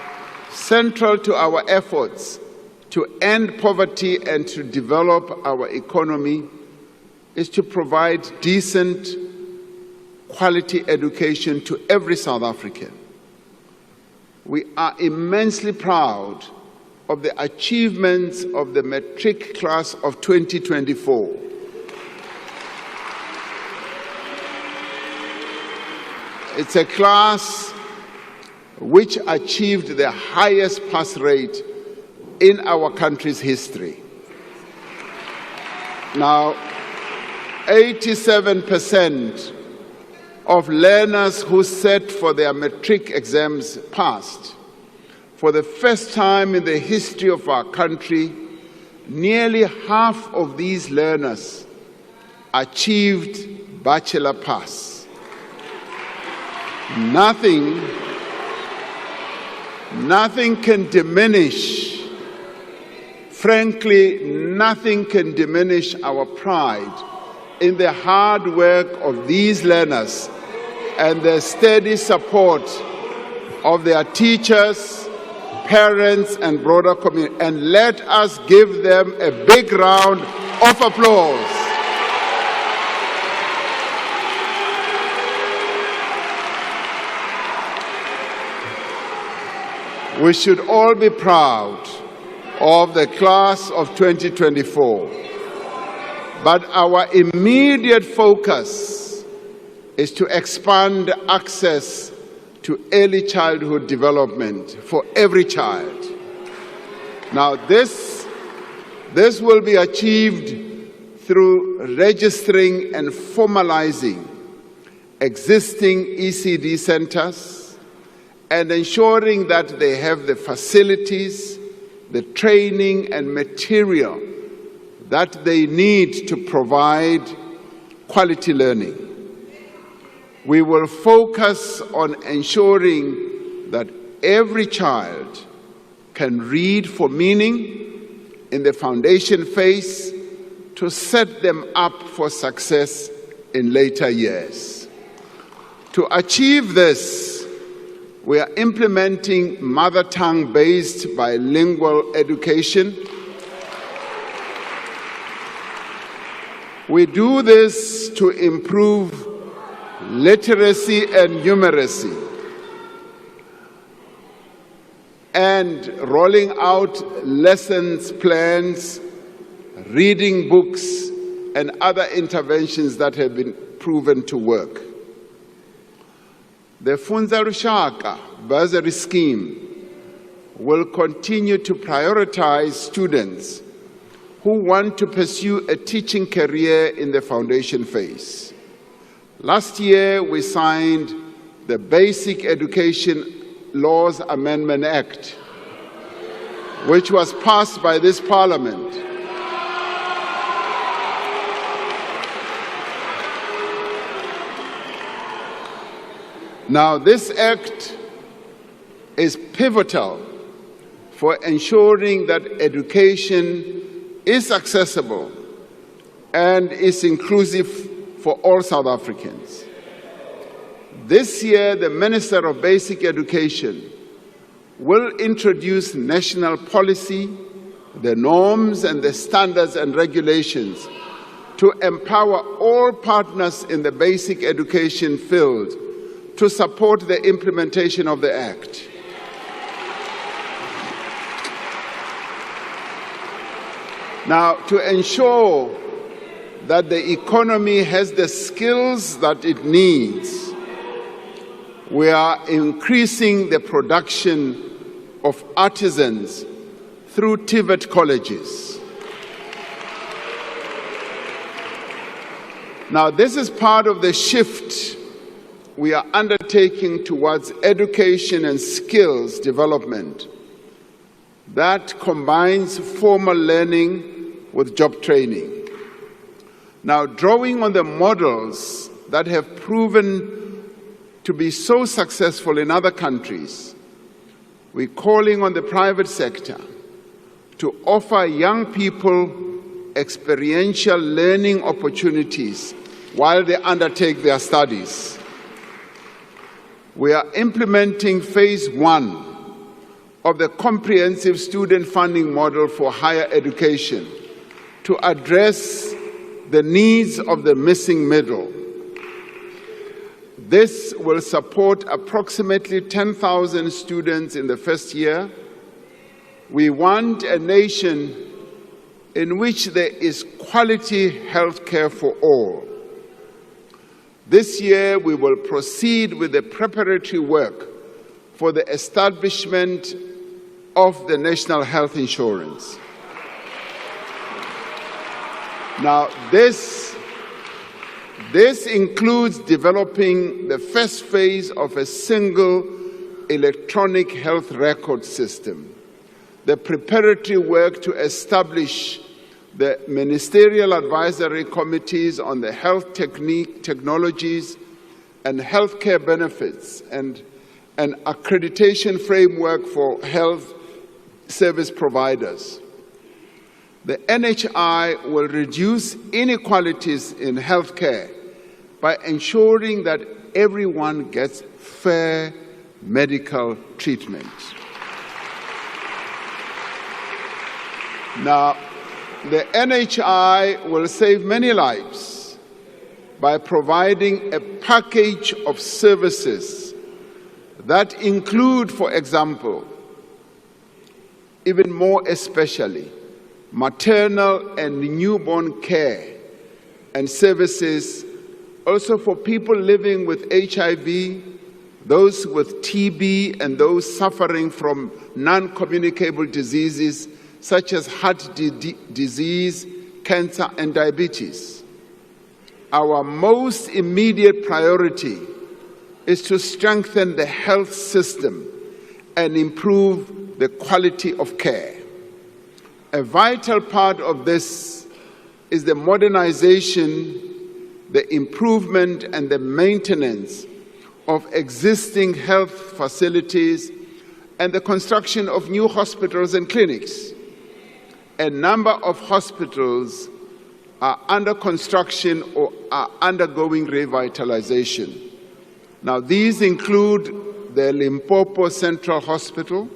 central to our efforts to end poverty and to develop our economy is to provide decent, quality education to every South African. We are immensely proud of the achievements of the matric class of 2024. It's a class which achieved the highest pass rate in our country's history. Now, 87% of learners who sat for their matric exams passed. For the first time in the history of our country, nearly half of these learners achieved bachelor pass. Nothing can diminish, frankly, nothing can diminish our pride in the hard work of these learners and the steady support of their teachers, parents, and broader community. And let us give them a big round of applause. We should all be proud of the class of 2024. But our immediate focus is to expand access to early childhood development for every child. Now, this will be achieved through registering and formalizing existing ECD centers and ensuring that they have the facilities, the training and material that they need to provide quality learning. We will focus on ensuring that every child can read for meaning in the foundation phase to set them up for success in later years. To achieve this, we are implementing mother tongue-based bilingual education. We do this to improve literacy and numeracy, and rolling out lessons plans, reading books, and other interventions that have been proven to work. The Funza Rushaka bursary scheme will continue to prioritize students who want to pursue a teaching career in the foundation phase. Last year, we signed the Basic Education Laws Amendment Act, which was passed by this Parliament. Now, this act is pivotal for ensuring that education is accessible and is inclusive for all South Africans. This year, the Minister of Basic Education will introduce national policy, the norms and the standards and regulations to empower all partners in the basic education field to support the implementation of the Act. Now, to ensure that the economy has the skills that it needs, we are increasing the production of artisans through TVET colleges. Now, this is part of the shift we are undertaking towards education and skills development that combines formal learning with job training. Now, drawing on the models that have proven to be so successful in other countries, we're calling on the private sector to offer young people experiential learning opportunities while they undertake their studies. We are implementing phase 1 of the comprehensive student funding model for higher education to address the needs of the missing middle. This will support approximately 10,000 students in the first year. We want a nation in which there is quality health care for all. This year, we will proceed with the preparatory work for the establishment of the National Health Insurance. Now, this includes developing the first phase of a single electronic health record system, the preparatory work to establish the ministerial advisory committees on the health technologies and healthcare benefits, and an accreditation framework for health service providers. The NHI will reduce inequalities in healthcare by ensuring that everyone gets fair medical treatment. Now, the NHI will save many lives by providing a package of services that include, for example, even more especially, maternal and newborn care and services also for people living with HIV, those with TB, and those suffering from non-communicable diseases such as heart disease, cancer, and diabetes. Our most immediate priority is to strengthen the health system and improve the quality of care. A vital part of this is the modernization, the improvement and the maintenance of existing health facilities and the construction of new hospitals and clinics. A number of hospitals are under construction or are undergoing revitalization. Now, these include the Limpopo Central Hospital,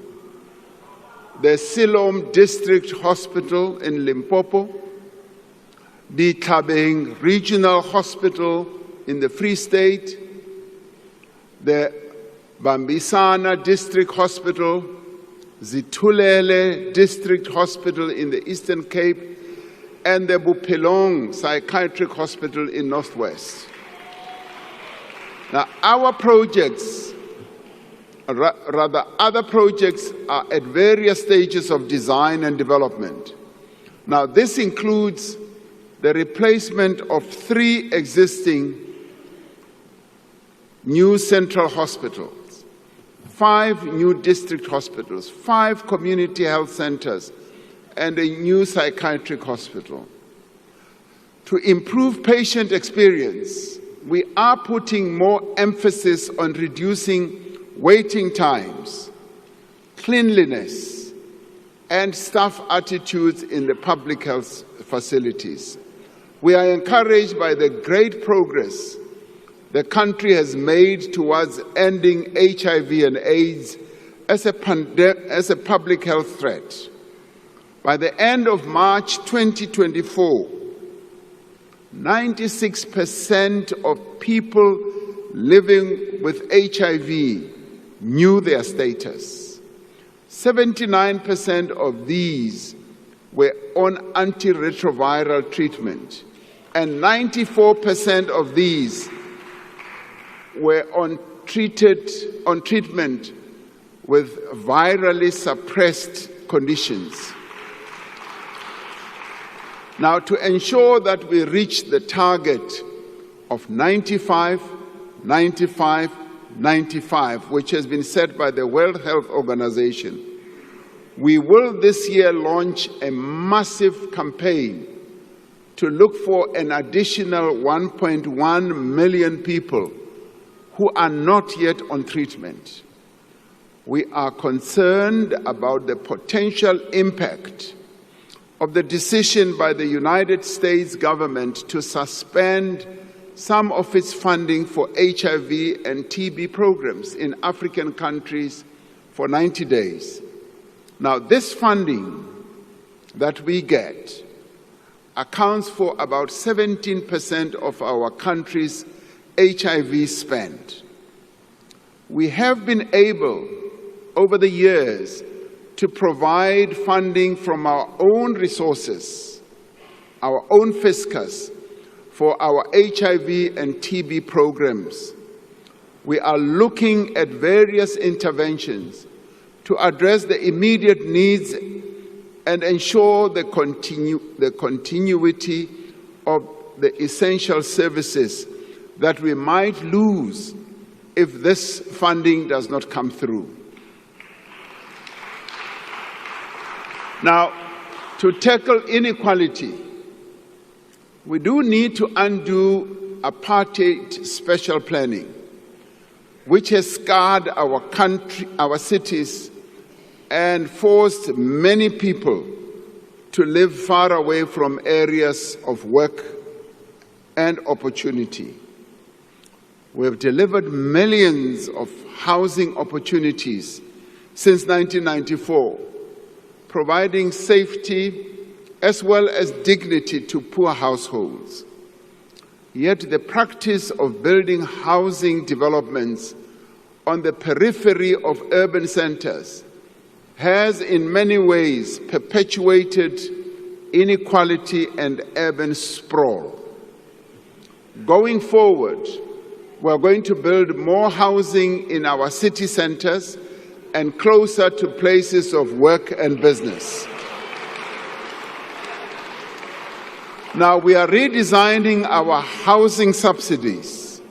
the Siloam District Hospital in Limpopo, the Tlhabeng Regional Hospital in the Free State, the Bambisana District Hospital, Zitulele District Hospital in the Eastern Cape, and the Buphelong Psychiatric Hospital in Northwest. Now, our projects, rather other projects, are at various stages of design and development. Now, this includes the replacement of 3 existing new central hospitals, 5 new district hospitals, 5 community health centers, and a new psychiatric hospital. To improve patient experience, we are putting more emphasis on reducing waiting times, cleanliness, and staff attitudes in the public health facilities. We are encouraged by the great progress the country has made towards ending HIV and AIDS as a public health threat. By the end of March 2024, 96% of people living with HIV knew their status. 79% of these were on antiretroviral treatment, and 94% of these were on treatment with virally suppressed conditions. Now, to ensure that we reach the target of 95, 95, 95, which has been set by the World Health Organization, we will this year launch a massive campaign to look for an additional 1.1 million people who are not yet on treatment. We are concerned about the potential impact of the decision by the United States government to suspend some of its funding for HIV and TB programs in African countries for 90 days. Now, this funding that we get accounts for about 17% of our country's HIV spend. We have been able, over the years, to provide funding from our own resources, our own fiscus, for our HIV and TB programs. We are looking at various interventions to address the immediate needs and ensure the continuity of the essential services that we might lose if this funding does not come through. Now, to tackle inequality, we do need to undo apartheid special planning, which has scarred our country, our cities, and forced many people to live far away from areas of work and opportunity. We have delivered millions of housing opportunities since 1994, providing safety as well as dignity to poor households. Yet the practice of building housing developments on the periphery of urban centers has in many ways perpetuated inequality and urban sprawl. Going forward, we are going to build more housing in our city centers and closer to places of work and business. Now, we are redesigning our housing subsidies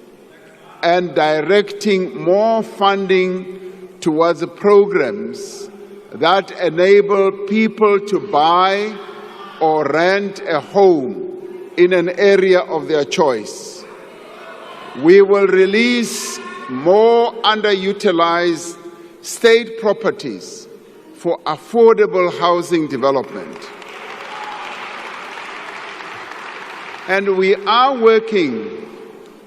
and directing more funding towards programs that enable people to buy or rent a home in an area of their choice. We will release more underutilized state properties for affordable housing development. And we are working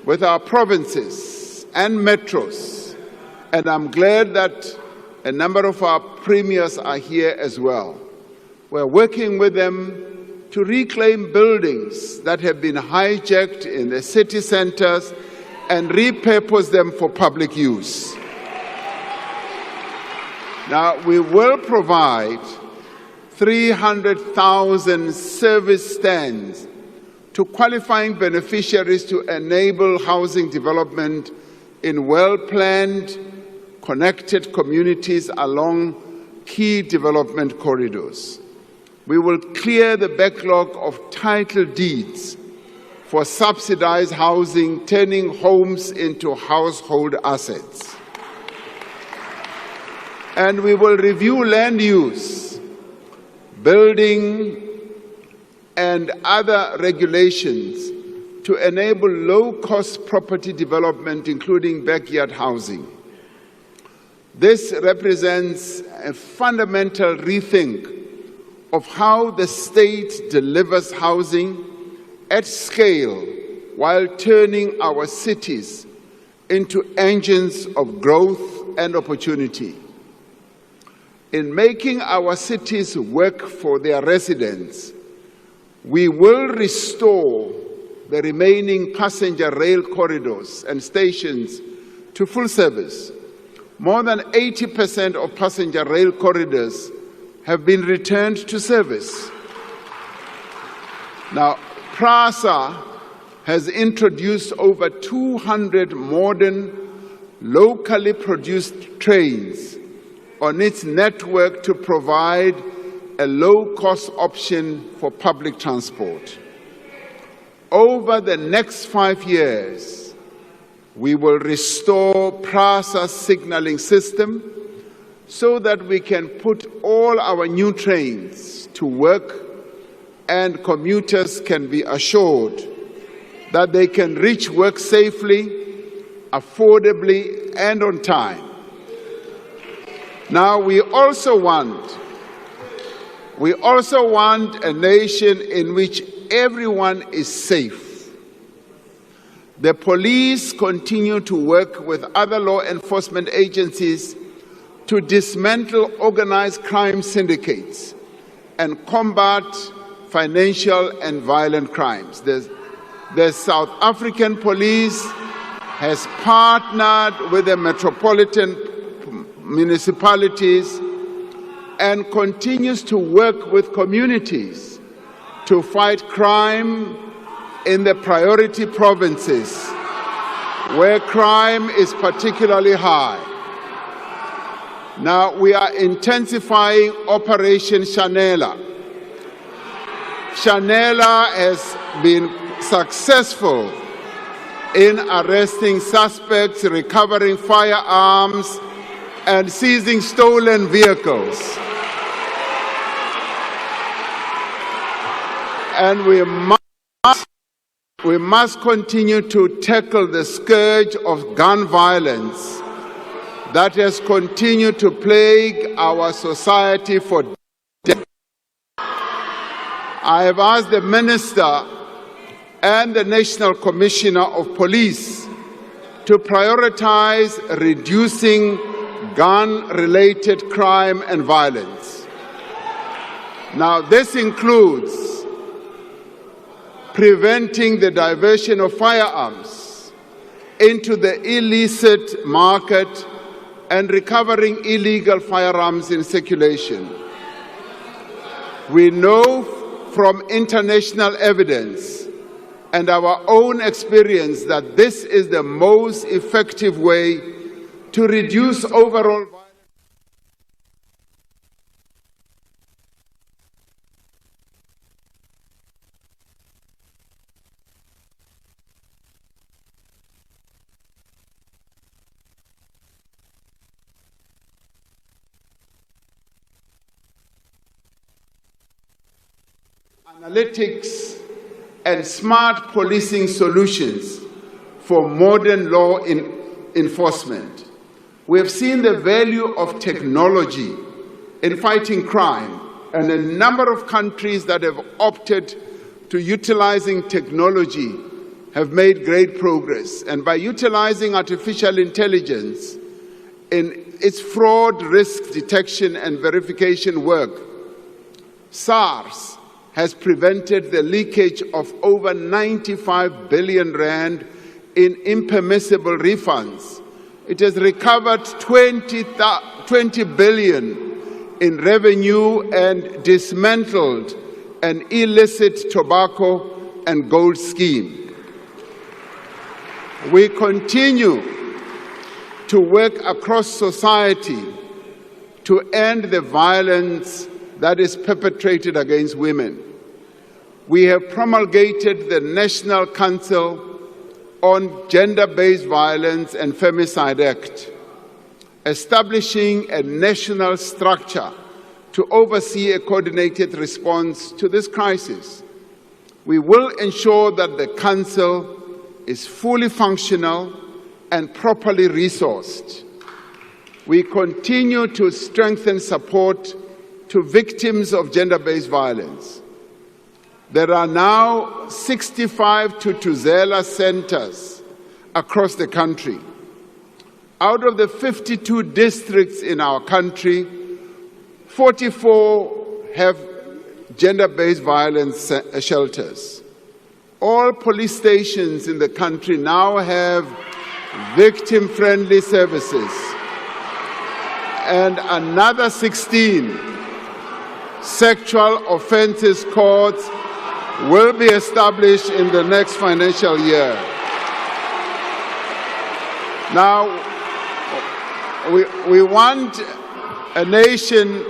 with our provinces and metros, and I'm glad that a number of our premiers are here as well. We're working with them to reclaim buildings that have been hijacked in the city centers and repurpose them for public use. Now, we will provide 300,000 service stands to qualifying beneficiaries to enable housing development in well-planned, connected communities along key development corridors. We will clear the backlog of title deeds for subsidized housing, turning homes into household assets. And we will review land use, building, and other regulations to enable low-cost property development, including backyard housing. This represents a fundamental rethink of how the state delivers housing at scale while turning our cities into engines of growth and opportunity. In making our cities work for their residents, we will restore the remaining passenger rail corridors and stations to full service. More than 80% of passenger rail corridors have been returned to service. Now, PRASA has introduced over 200 modern, locally produced trains on its network to provide a low-cost option for public transport. Over the next 5 years, we will restore PRASA's signaling system so that we can put all our new trains to work and commuters can be assured that they can reach work safely, affordably, and on time. Now, we also want a nation in which everyone is safe. The police continue to work with other law enforcement agencies to dismantle organized crime syndicates and combat financial and violent crimes. The South African police has partnered with the metropolitan municipalities and continues to work with communities to fight crime in the priority provinces where crime is particularly high. Now, we are intensifying Operation Shanela. Shanela has been successful in arresting suspects, recovering firearms, and seizing stolen vehicles. And we must continue to tackle the scourge of gun violence that has continued to plague our society for decades. I have asked the Minister and the National Commissioner of Police to prioritize reducing gun-related crime and violence. Now, this includes preventing the diversion of firearms into the illicit market and recovering illegal firearms in circulation. We know from international evidence and our own experience that this is the most effective way to reduce overall violence. analytics, and smart policing solutions for modern law enforcement. We have seen the value of technology in fighting crime, and a number of countries that have opted to utilizing technology have made great progress. And by utilizing artificial intelligence in its fraud risk detection and verification work, SARS has prevented the leakage of over 95 billion rand in impermissible refunds. It has recovered 20 billion in revenue and dismantled an illicit tobacco and gold scheme. We continue to work across society to end the violence that is perpetrated against women. We have promulgated the National Council on Gender-Based Violence and Femicide Act, establishing a national structure to oversee a coordinated response to this crisis. We will ensure that the Council is fully functional and properly resourced. We continue to strengthen support to victims of gender-based violence. There are now 65 Tutuzela centers across the country. Out of the 52 districts in our country, 44 have gender-based violence shelters. All police stations in the country now have victim-friendly services, and another 16 sexual offences courts will be established in the next financial year. Now, we want a nation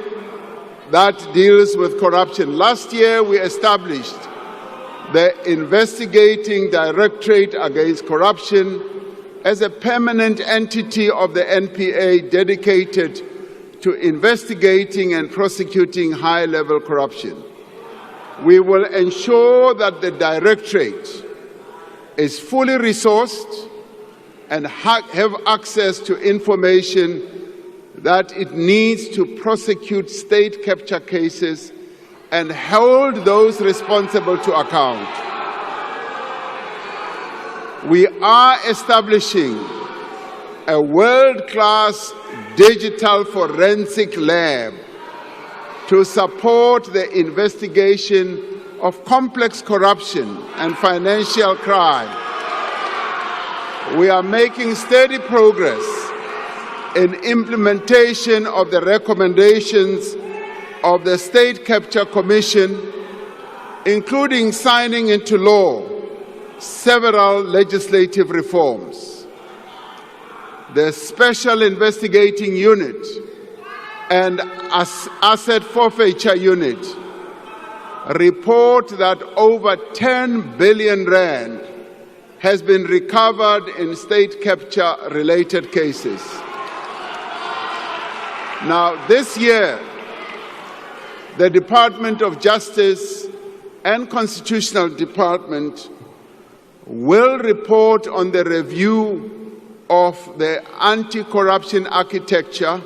that deals with corruption. Last year, we established the Investigating Directorate Against Corruption as a permanent entity of the NPA dedicated to investigating and prosecuting high-level corruption. We will ensure that the Directorate is fully resourced and have access to information that it needs to prosecute state capture cases and hold those responsible to account. We are establishing a world-class digital forensic lab to support the investigation of complex corruption and financial crime. We are making steady progress in implementation of the recommendations of the State Capture Commission, including signing into law several legislative reforms. The Special Investigating Unit and Asset Forfeiture Unit report that over 10 billion rand has been recovered in state capture-related cases. Now, this year, the Department of Justice and Constitutional Department will report on the review of the Anti-Corruption Architecture,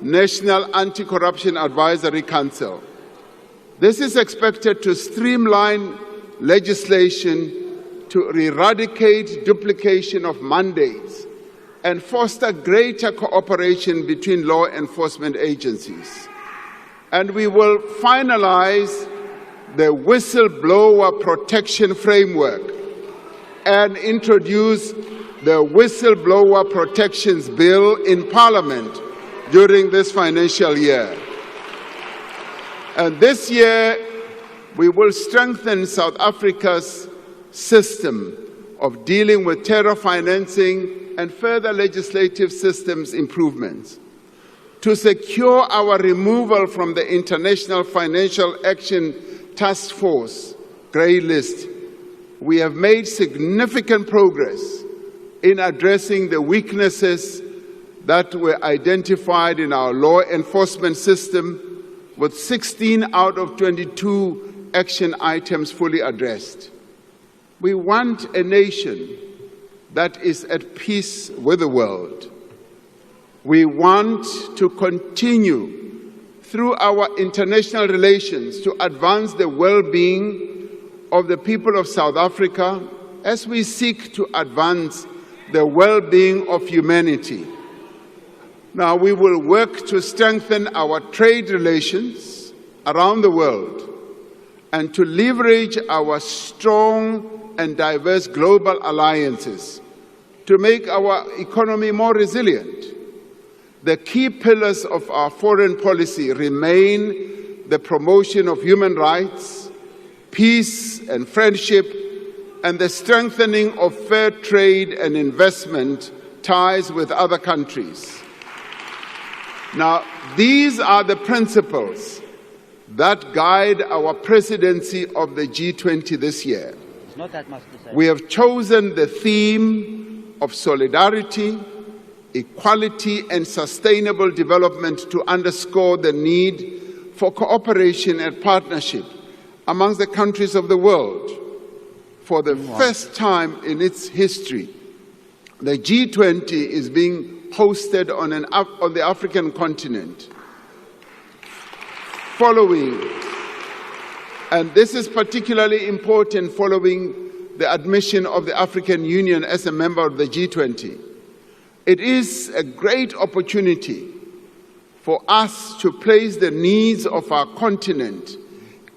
National Anti-Corruption Advisory Council. This is expected to streamline legislation to eradicate duplication of mandates and foster greater cooperation between law enforcement agencies. And we will finalize the whistleblower protection framework and introduce the Whistleblower Protections Bill in Parliament during this financial year. And this year, we will strengthen South Africa's system of dealing with terror financing and further legislative systems improvements. To secure our removal from the International Financial Action Task Force grey list, we have made significant progress in addressing the weaknesses that were identified in our law enforcement system, with 16 out of 22 action items fully addressed. We want a nation that is at peace with the world. We want to continue through our international relations to advance the well-being of the people of South Africa as we seek to advance the well-being of humanity. Now, we will work to strengthen our trade relations around the world and to leverage our strong and diverse global alliances to make our economy more resilient. The key pillars of our foreign policy remain the promotion of human rights, peace and friendship, and the strengthening of fair trade and investment ties with other countries. Now, these are the principles that guide our presidency of the G20 this year. It's not that much to say. We have chosen the theme of solidarity, equality, and sustainable development to underscore the need for cooperation and partnership amongst the countries of the world. For the first time in its history, the G20 is being hosted on the African continent. And this is particularly important following the admission of the African Union as a member of the G20. It is a great opportunity for us to place the needs of our continent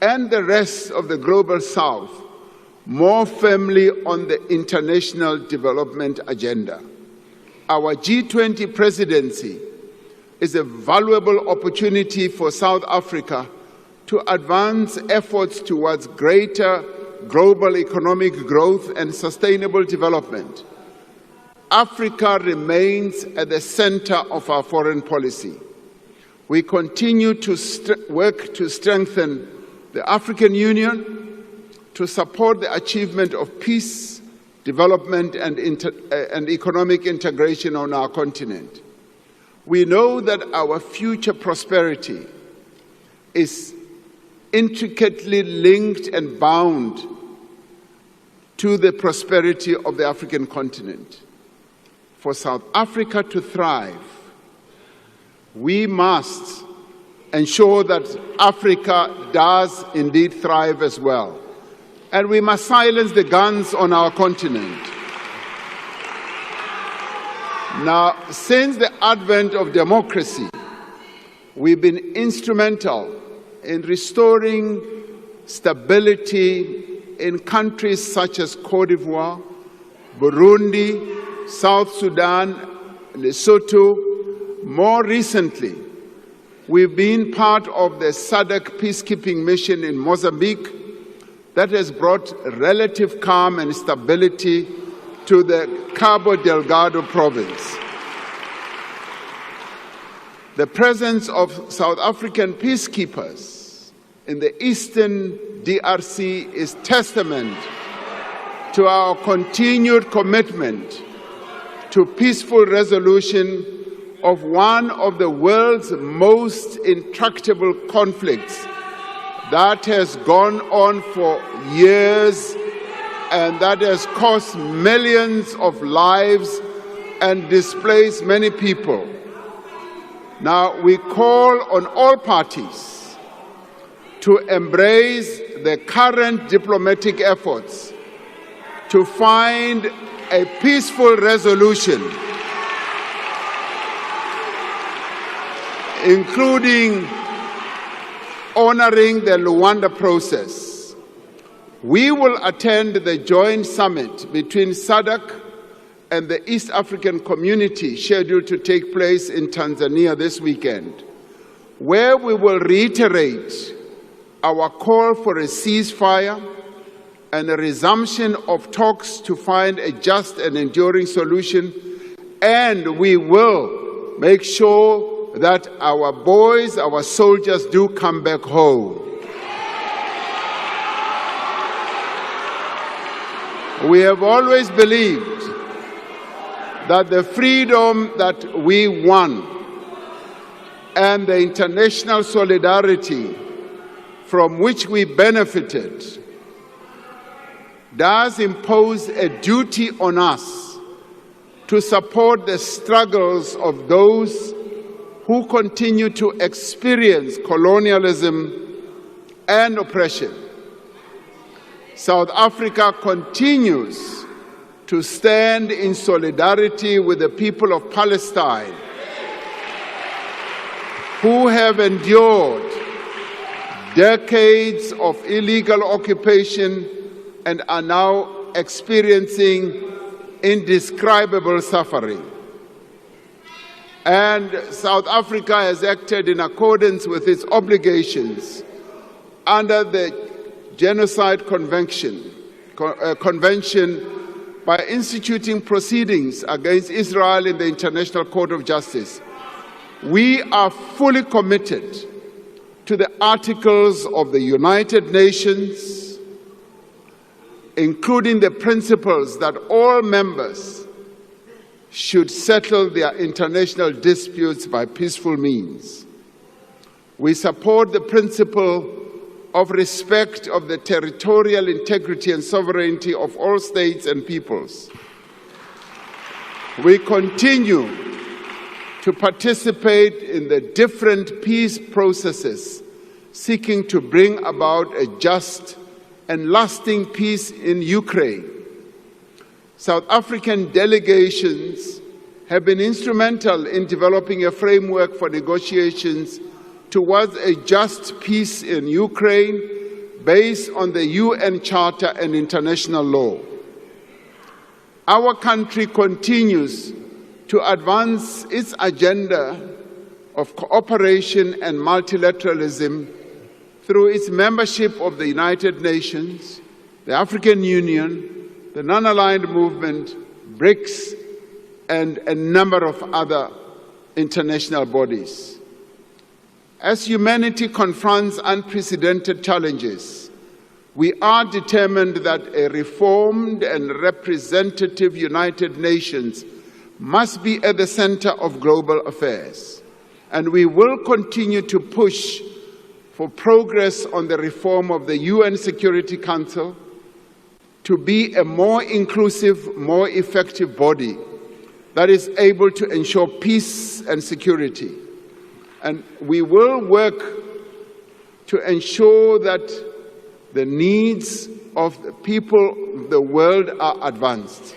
and the rest of the global South more firmly on the international development agenda. Our G20 presidency is a valuable opportunity for South Africa to advance efforts towards greater global economic growth and sustainable development. Africa remains at the center of our foreign policy. We continue to work to strengthen the African Union, to support the achievement of peace, development, and economic integration on our continent. We know that our future prosperity is intricately linked and bound to the prosperity of the African continent. For South Africa to thrive, we must ensure that Africa does indeed thrive as well. And we must silence the guns on our continent. Now, since the advent of democracy, we've been instrumental in restoring stability in countries such as Côte d'Ivoire, Burundi, South Sudan, Lesotho. More recently, we've been part of the SADC peacekeeping mission in Mozambique that has brought relative calm and stability to the Cabo Delgado province. The presence of South African peacekeepers in the eastern DRC is testament to our continued commitment to peaceful resolution of one of the world's most intractable conflicts that has gone on for years and that has cost millions of lives and displaced many people. Now, we call on all parties to embrace the current diplomatic efforts to find a peaceful resolution, including honoring the Luanda process. We will attend the joint summit between SADC and the East African Community scheduled to take place in Tanzania this weekend, where we will reiterate our call for a ceasefire and a resumption of talks to find a just and enduring solution, and we will make sure that our boys, our soldiers do come back home. We have always believed that the freedom that we won and the international solidarity from which we benefited does impose a duty on us to support the struggles of those who continue to experience colonialism and oppression. South Africa continues to stand in solidarity with the people of Palestine, who have endured decades of illegal occupation and are now experiencing indescribable suffering. And South Africa has acted in accordance with its obligations under the Genocide Convention by instituting proceedings against Israel in the International Court of Justice. We are fully committed to the articles of the United Nations, including the principles that all members should settle their international disputes by peaceful means. We support the principle of respect of the territorial integrity and sovereignty of all states and peoples. We continue to participate in the different peace processes seeking to bring about a just and lasting peace in Ukraine. South African delegations have been instrumental in developing a framework for negotiations towards a just peace in Ukraine based on the UN Charter and international law. Our country continues to advance its agenda of cooperation and multilateralism through its membership of the United Nations, the African Union, the Non-Aligned Movement, BRICS, and a number of other international bodies. As humanity confronts unprecedented challenges, we are determined that a reformed and representative United Nations must be at the center of global affairs, and we will continue to push for progress on the reform of the UN Security Council to be a more inclusive, more effective body that is able to ensure peace and security. And we will work to ensure that the needs of the people of the world are advanced.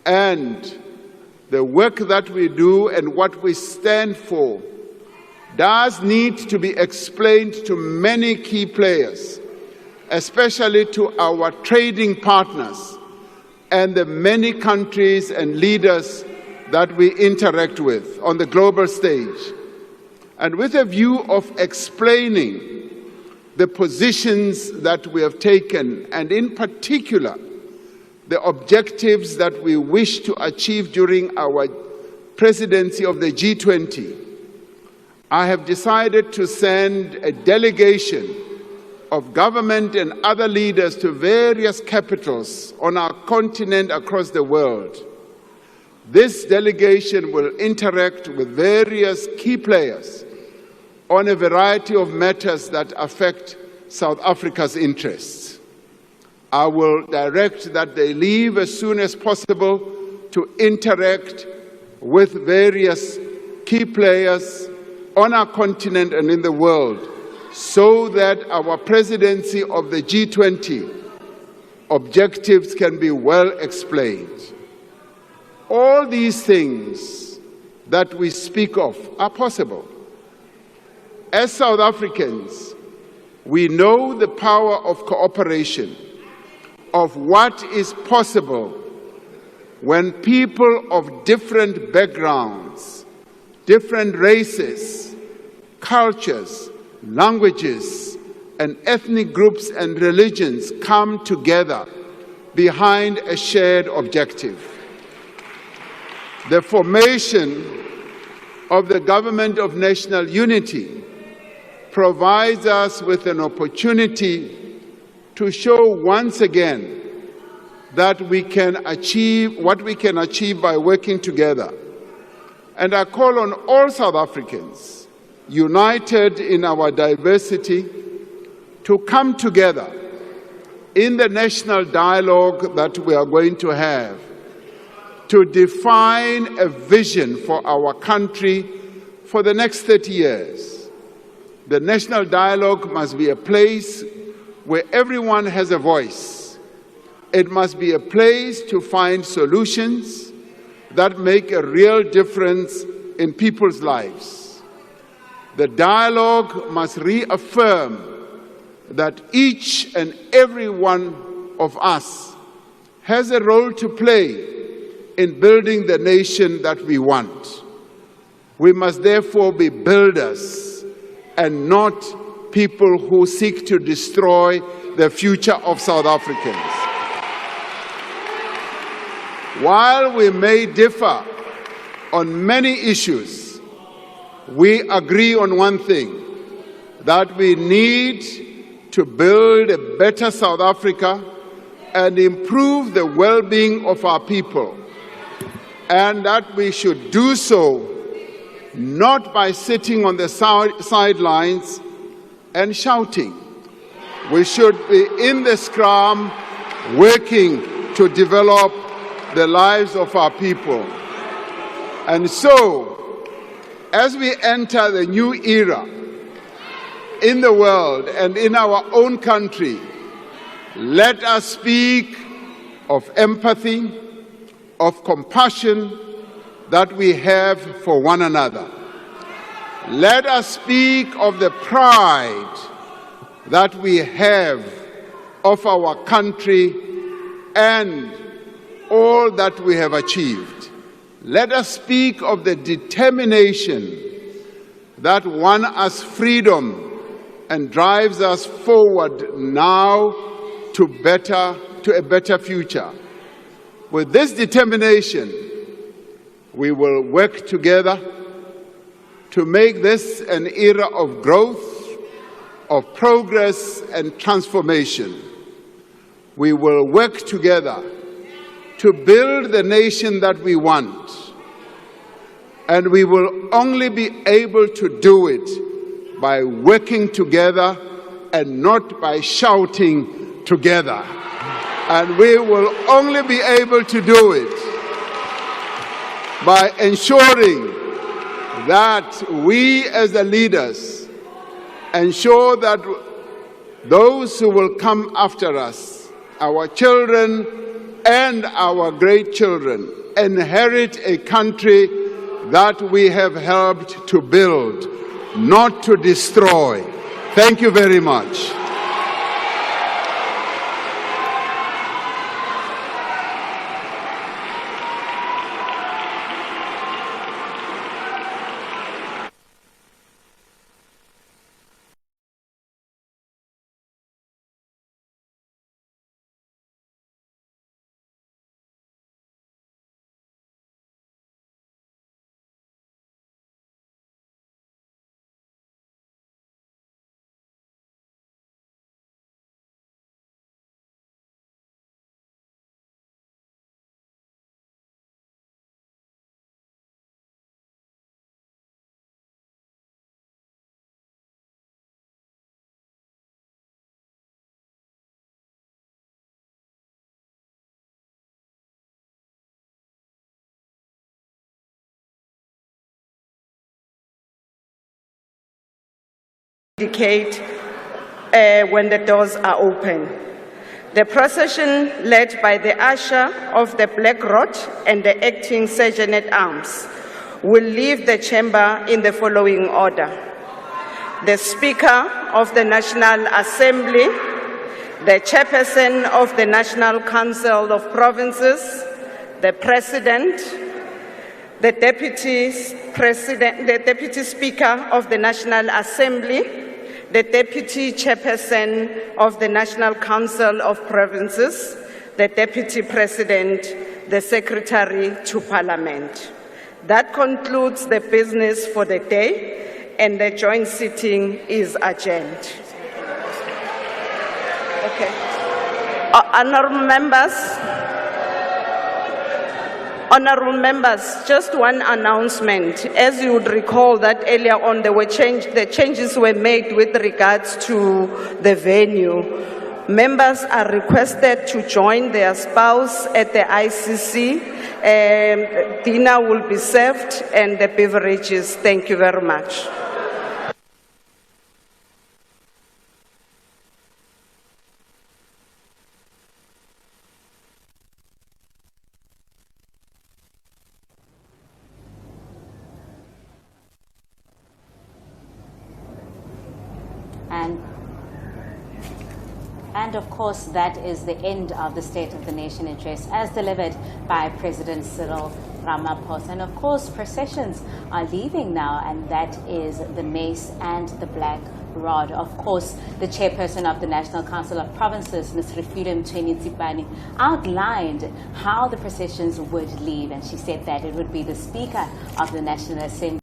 And the work that we do and what we stand for does need to be explained to many key players, especially to our trading partners and the many countries and leaders that we interact with on the global stage. And with a view of explaining the positions that we have taken, and in particular, the objectives that we wish to achieve during our presidency of the G20, I have decided to send a delegation of government and other leaders to various capitals on our continent across the world. This delegation will interact with various key players on a variety of matters that affect South Africa's interests. I will direct that they leave as soon as possible to interact with various key players on our continent and in the world, so that our presidency of the G20 objectives can be well explained. All these things that we speak of are possible. As South Africans, we know the power of cooperation, of what is possible when people of different backgrounds, different races, cultures, languages, and ethnic groups and religions come together behind a shared objective. The formation of the Government of National Unity provides us with an opportunity to show once again that we can achieve what we can achieve by working together. And I call on all South Africans, united in our diversity, to come together in the national dialogue that we are going to have to define a vision for our country for the next 30 years. The national dialogue must be a place where everyone has a voice. It must be a place to find solutions that make a real difference in people's lives. The dialogue must reaffirm that each and every one of us has a role to play in building the nation that we want. We must therefore be builders and not people who seek to destroy the future of South Africans. While we may differ on many issues, we agree on one thing, that we need to build a better South Africa and improve the well-being of our people, and that we should do so not by sitting on the sidelines and shouting. We should be in the scrum working to develop the lives of our people. And so, as we enter the new era in the world and in our own country, let us speak of empathy, of compassion that we have for one another. Let us speak of the pride that we have of our country and all that we have achieved. Let us speak of the determination that won us freedom and drives us forward now to a better future. With this determination, we will work together to make this an era of growth, of progress and transformation. We will work together to build the nation that we want, and we will only be able to do it by working together and not by shouting together. And we will only be able to do it by ensuring that we as the leaders ensure that those who will come after us, our children and our great children, inherit a country that we have helped to build, not to destroy. Thank you very much. Indicate when the doors are open. The procession, led by the usher of the Black Rod and the acting Sergeant-at-Arms, will leave the chamber in the following order: the Speaker of the National Assembly, the Chairperson of the National Council of Provinces, the President, the Deputy Speaker of the National Assembly, the Deputy Chairperson of the National Council of Provinces, the Deputy President, the Secretary to Parliament. That concludes the business for the day, and the joint sitting is adjourned. Okay. Honourable Honourable members, just one announcement. As you would recall that earlier on the changes were made with regards to the venue. Members are requested to join their spouse at the ICC. Dinner will be served and the beverages. Thank you very much. And of course, that is the end of the State of the Nation address as delivered by President CYRIL Ramaphosa. And of course, processions are leaving now, and that is the mace and the black rod. Of course, the chairperson of the National Council of Provinces, Ms. Refilwe Mthweni-Tsipane, outlined how the processions would leave, and she said that it would be the Speaker of the National Assembly